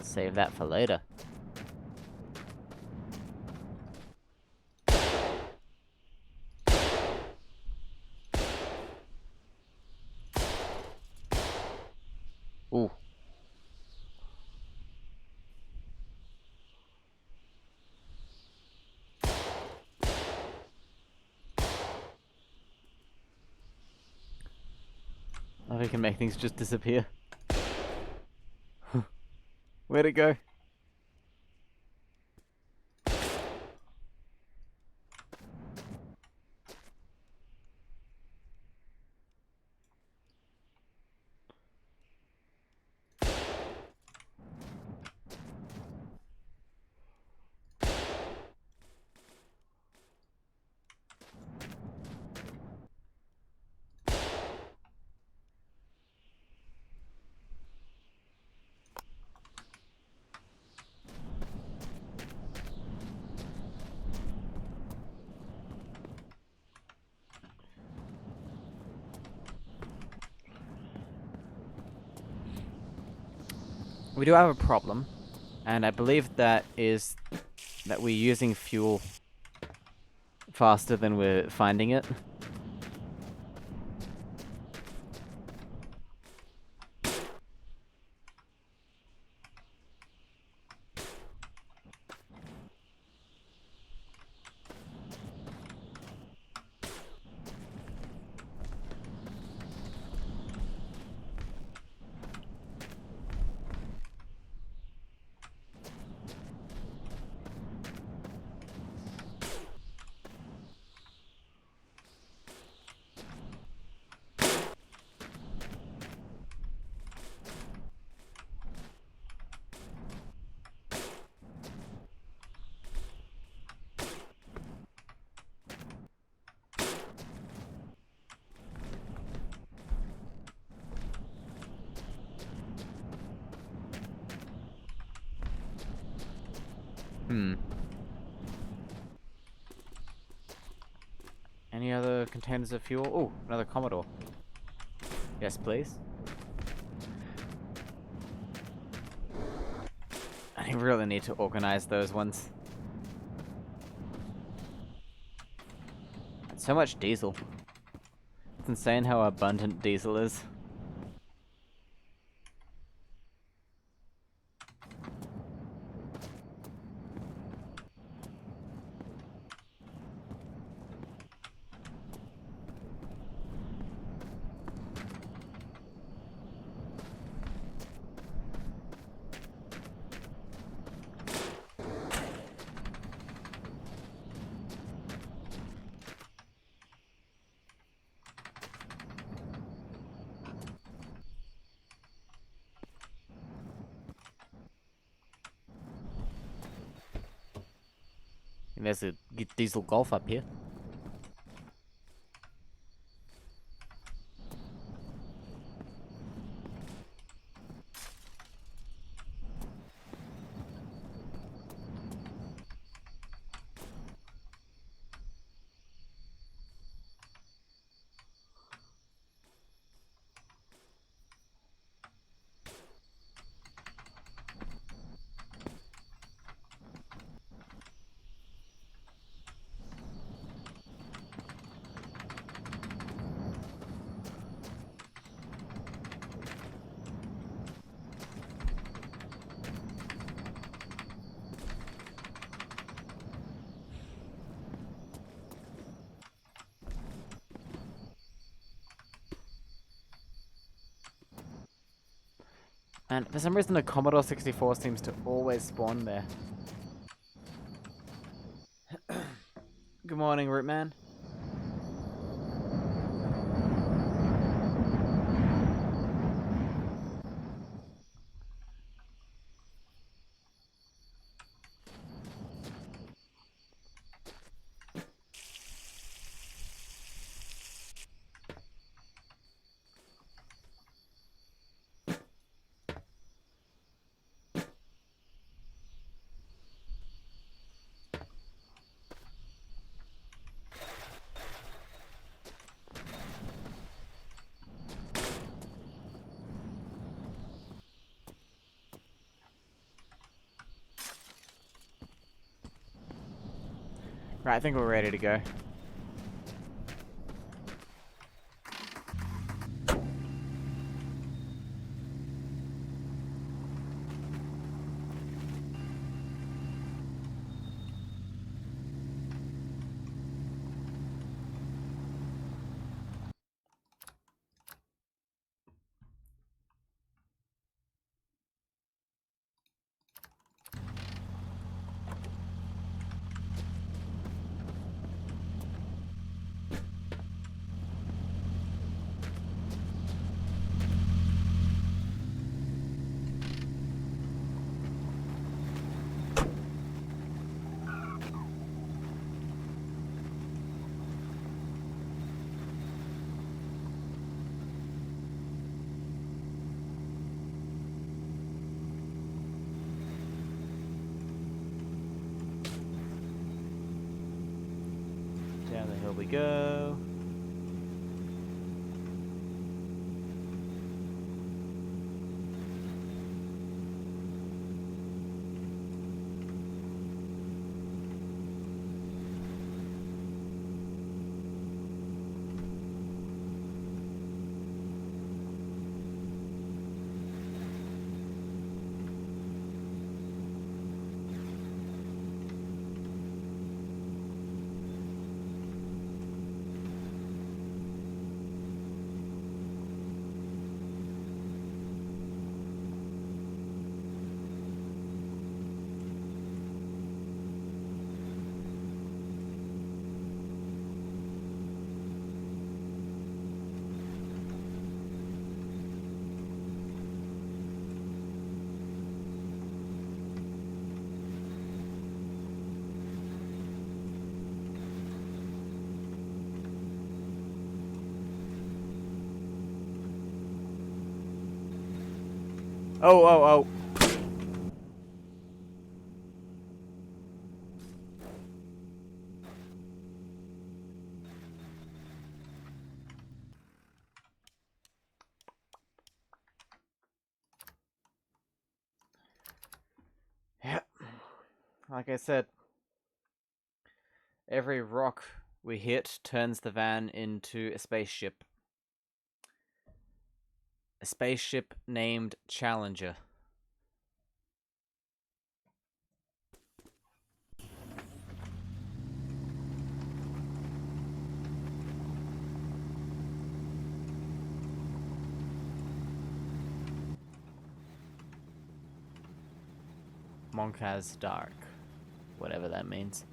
Save that for later. Ooh. Oh, we can make things just disappear. Where'd it go? We do have a problem, and I believe that is that we're using fuel faster than we're finding it. Any other containers of fuel? Oh, another Commodore. Yes, please. I really need to organize those ones. So much diesel. It's insane how abundant diesel is. And there's a diesel Golf up here. And for some reason the Commodore 64 seems to always spawn there. Good morning, Rootman. Right, I think we're ready to go. Down the hill we go. Oh, oh, oh. Yep. Like I said, every rock we hit turns the van into a spaceship. A spaceship named Challenger. Monkaz Dark. Whatever that means.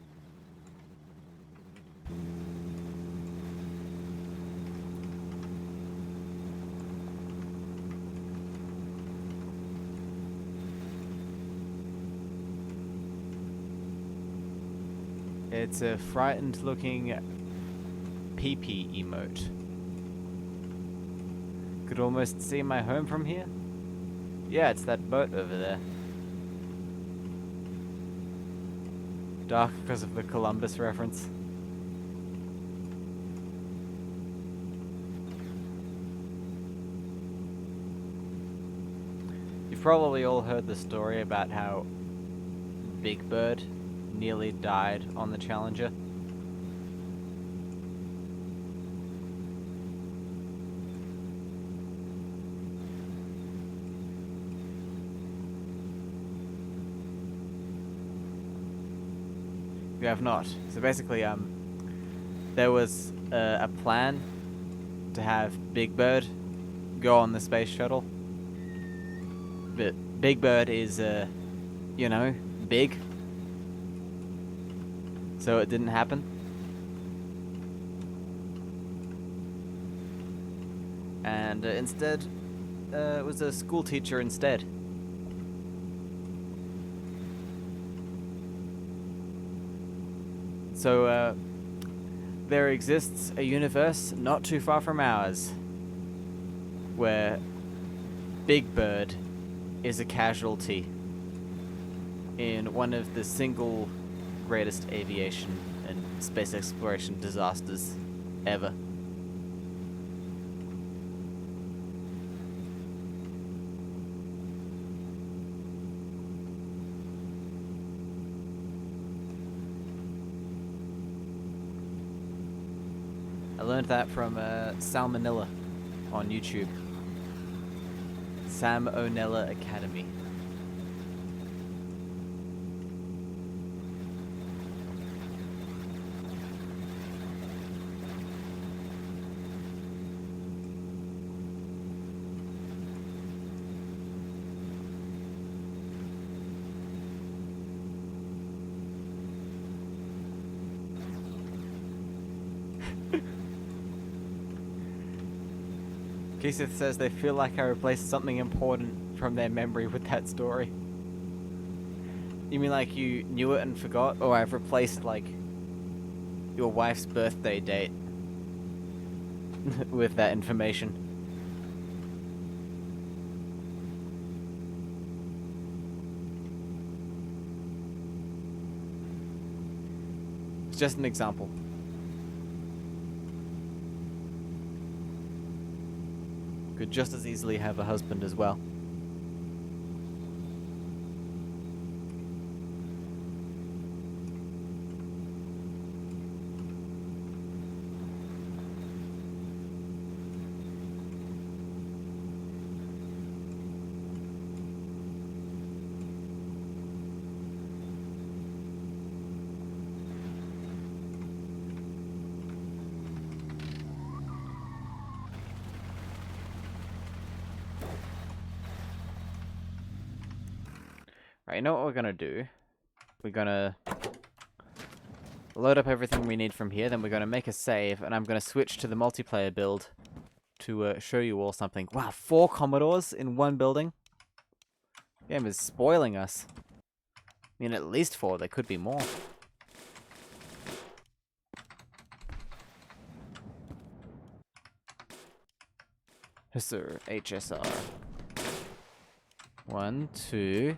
It's a frightened looking pee-pee emote. Could almost see my home from here? Yeah, it's that boat over there. Dark because of the Columbus reference. You've probably all heard the story about how Big Bird nearly died on the Challenger. If you have not. So basically, there was a plan to have Big Bird go on the space shuttle. But Big Bird is, you know, big. So it didn't happen. And instead, it was a school teacher instead. So, there exists a universe not too far from ours where Big Bird is a casualty in one of the single greatest aviation and space exploration disasters ever. I learned that from Salmonella on YouTube. Sam O'Nella Academy. Keith says they feel like I replaced something important from their memory with that story. You mean like you knew it and forgot? Or I've replaced, like, your wife's birthday date with that information? It's just an example. Could just as easily have a husband as well. Right, you know what we're gonna do? We're gonna load up everything we need from here, then we're gonna make a save, and I'm gonna switch to the multiplayer build to show you all something. Wow, 4 Commodores in one building? Game is spoiling us. I mean, at least 4, there could be more. Yes, sir, HSR. 1, 2,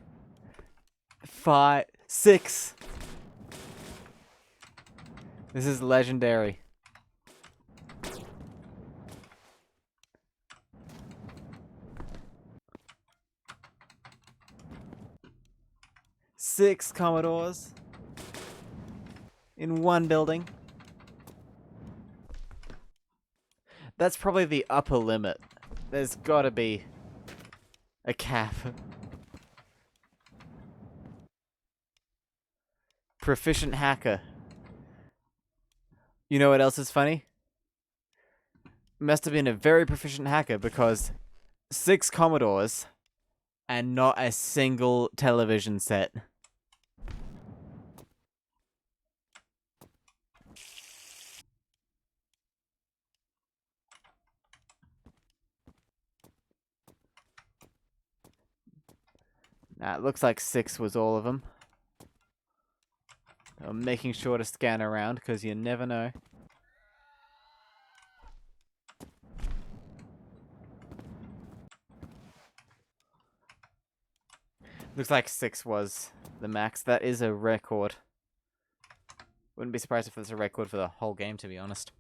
5, 6. This is legendary. Six Commodores in one building. That's probably the upper limit. There's gotta be a cap. Proficient hacker. You know what else is funny? Must have been a very proficient hacker because 6 Commodores and not a single television set. Nah, it looks like 6 was all of them. I'm making sure to scan around because you never know. Looks like 6 was the max. That is a record. Wouldn't be surprised if it's a record for the whole game, to be honest.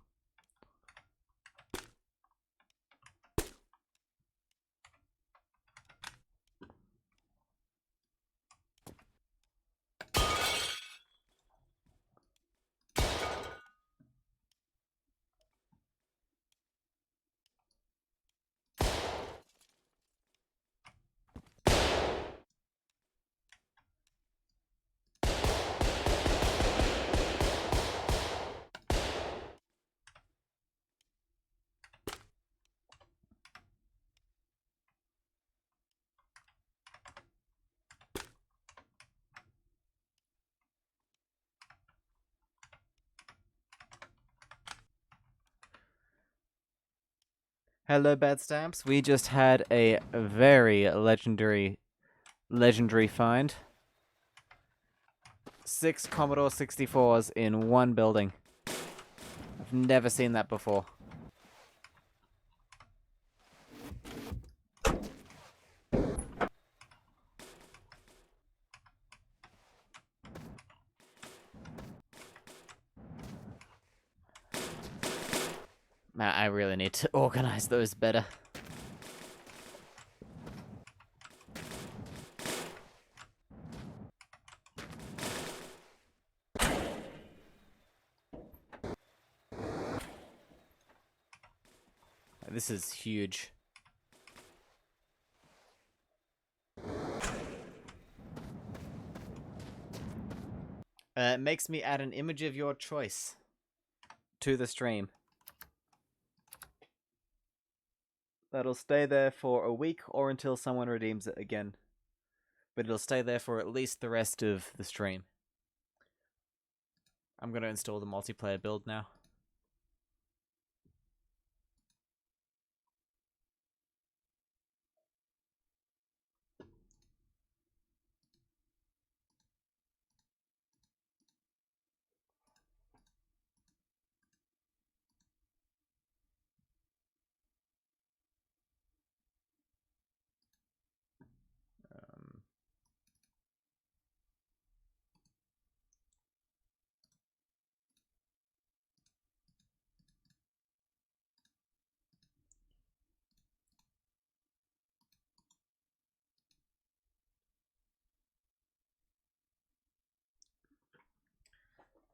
Hello, Bad Stamps. We just had a very legendary find. 6 Commodore 64s in one building. I've never seen that before. Man, I really need to organize those better. This is huge. It makes me add an image of your choice to the stream. That'll stay there for a week or until someone redeems it again. But it'll stay there for at least the rest of the stream. I'm going to install the multiplayer build now.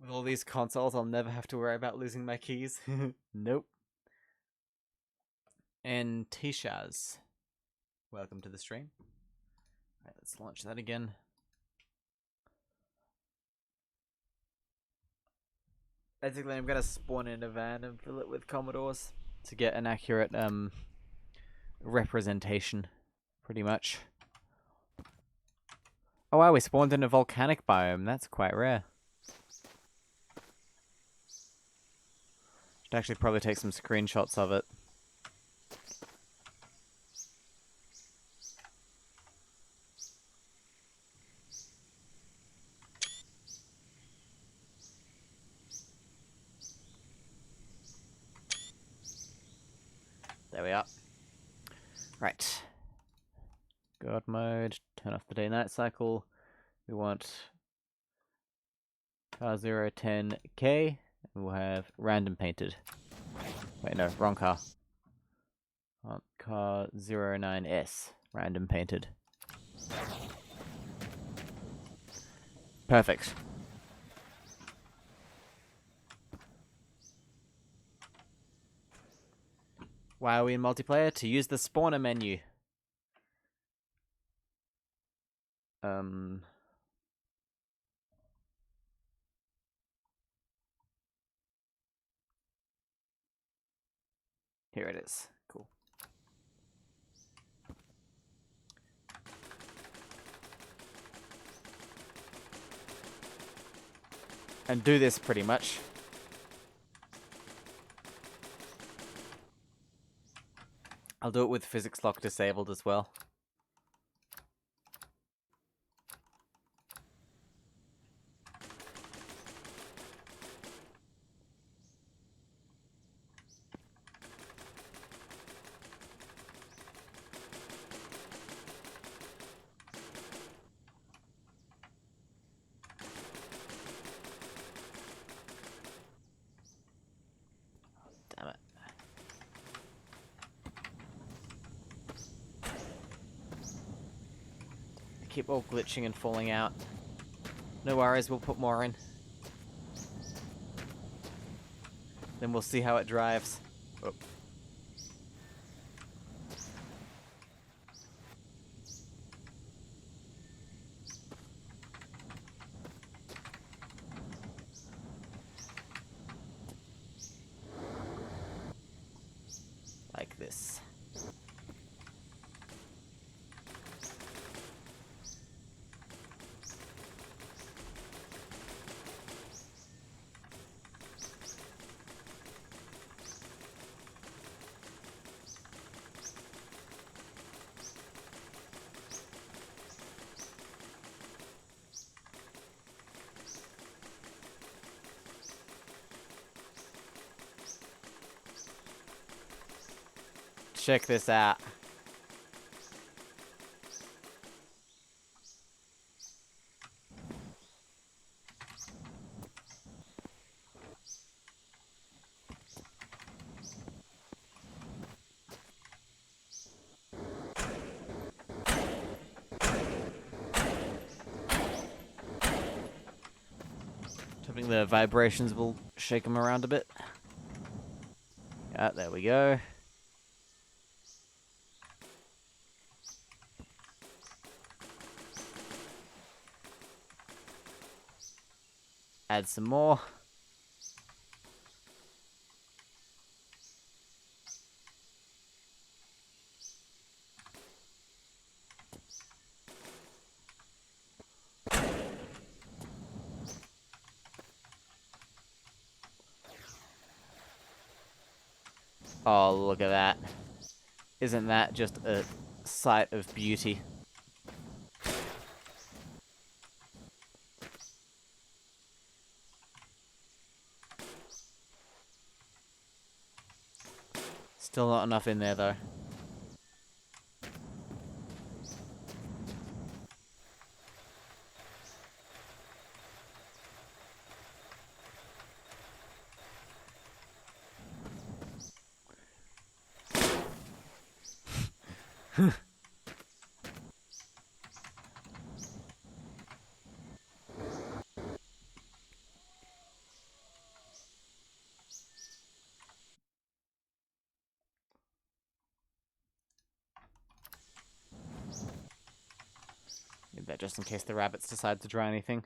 With all these consoles, I'll never have to worry about losing my keys. Nope. And Tishaz, welcome to the stream. Alright, let's launch that again. Basically, I'm gonna spawn in a van and fill it with Commodores to get an accurate representation, pretty much. Oh wow, we spawned in a volcanic biome. That's quite rare. Should actually probably take some screenshots of it. There we are. Right. God mode, turn off the day-night cycle. We want car 010K, and we'll have random painted. Wait, no, wrong car. Car 09S, random painted. Perfect. Why are we in multiplayer? To use the spawner menu. Here it is. Cool. And do this pretty much. I'll do it with physics lock disabled as well. Damn it. I keep all glitching and falling out. No worries, we'll put more in. Then we'll see how it drives. Oh. Like this. Check this out. Hoping the vibrations will shake them around a bit. Yeah, there we go. Add some more. Oh, look at that. Isn't that just a sight of beauty? Still not enough in there, though. Need that just in case the rabbits decide to try anything.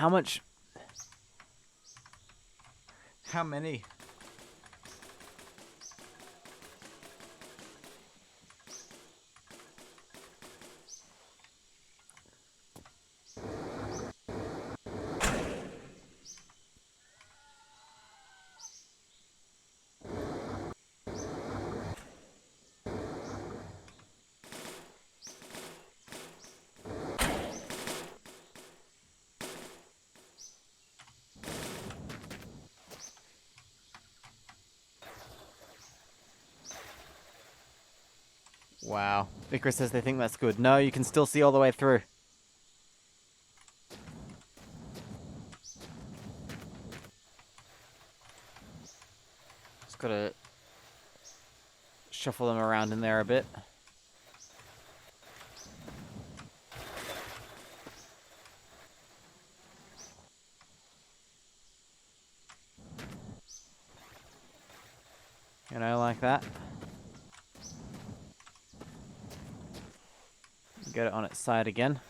How much? How many? Wow. Icarus says they think that's good. No, you can still see all the way through. Just gotta shuffle them around in there a bit. You know, like that. Get it on its side again.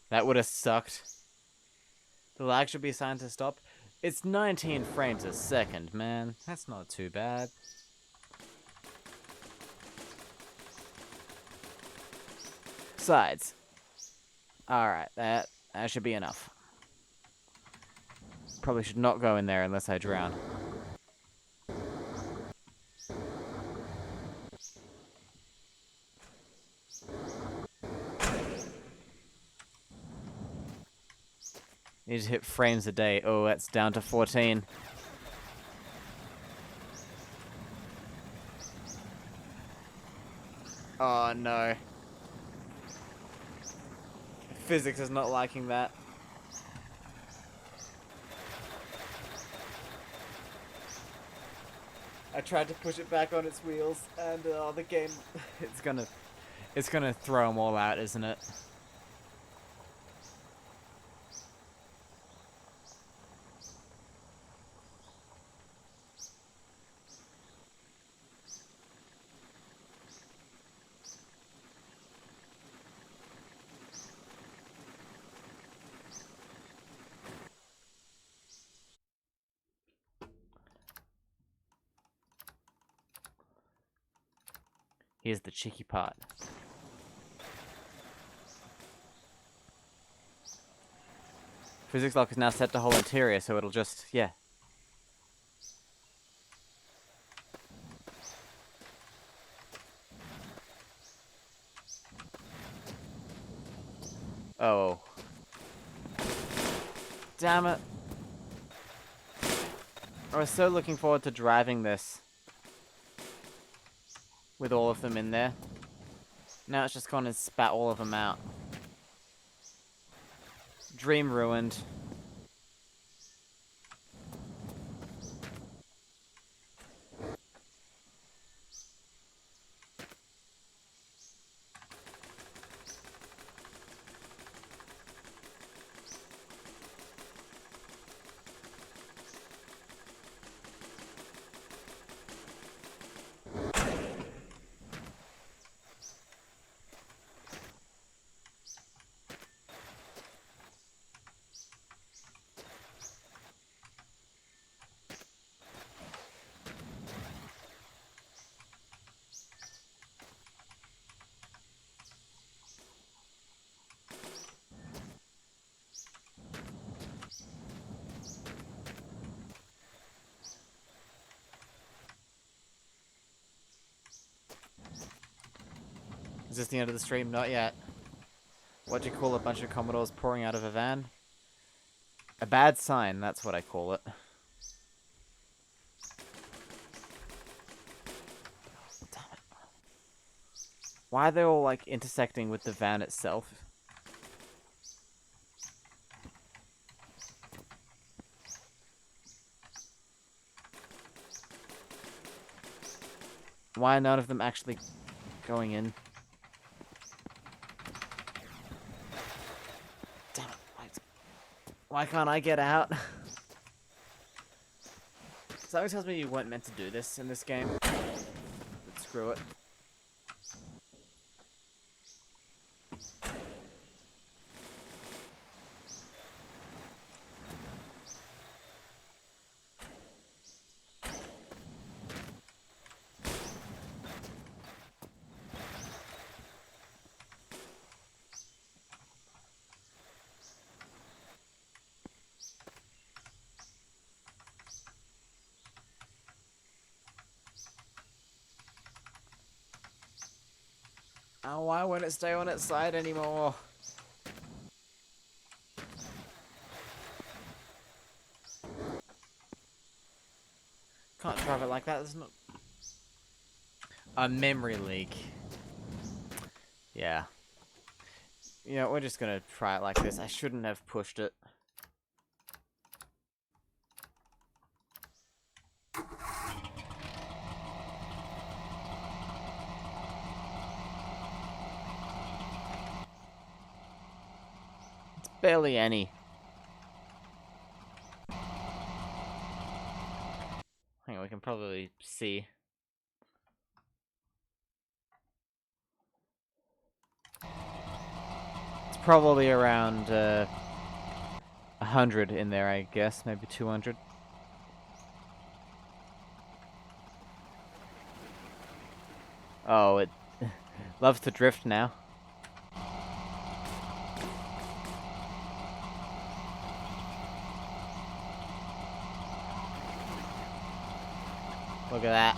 That would have sucked. The lag should be assigned to stop. It's 19 frames a second, man. That's not too bad. Sides. Alright, that should be enough. Probably should not go in there unless I drown. Need to hit frames a day. Oh, that's down to 14. Oh no. Physics is not liking that. I tried to push it back on its wheels, and the game, it's gonna throw them all out, isn't it? Here's the cheeky part. Physics lock is now set to whole interior, so it'll just, yeah. Oh. Damn it. I was so looking forward to driving this. With all of them in there. Now it's just gone and spat all of them out. Dream ruined. Is this the end of the stream? Not yet. What do you call a bunch of Commodores pouring out of a van? A bad sign, that's what I call it. Damn it. Why are they all, like, intersecting with the van itself? Why are none of them actually going in? Damn it. Why can't I get out? Something tells me you weren't meant to do this in this game. But screw it. Oh, why won't it stay on its side anymore? Can't drive it like that, there's not... A memory leak. Yeah. You know, we're just gonna try it like this. I shouldn't have pushed it. Barely any. Hang on, we can probably see. It's probably around 100 in there, I guess, maybe 200. Oh, it loves to drift now. Look at that.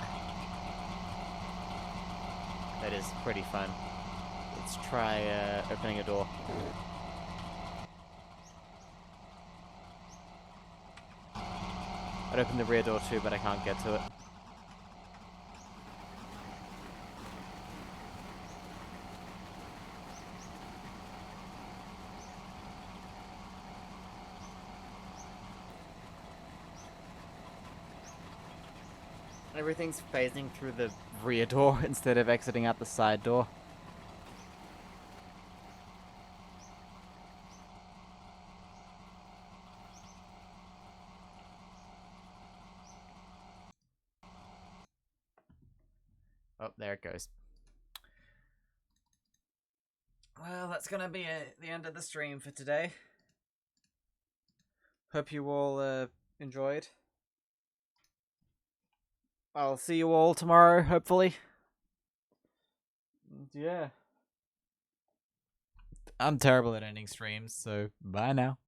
That is pretty fun. Let's try opening a door. I'd open the rear door too, but I can't get to it. Everything's phasing through the rear door instead of exiting out the side door. Oh, there it goes. Well, that's gonna be the end of the stream for today. Hope you all enjoyed. I'll see you all tomorrow, hopefully. Yeah. I'm terrible at ending streams, so bye now.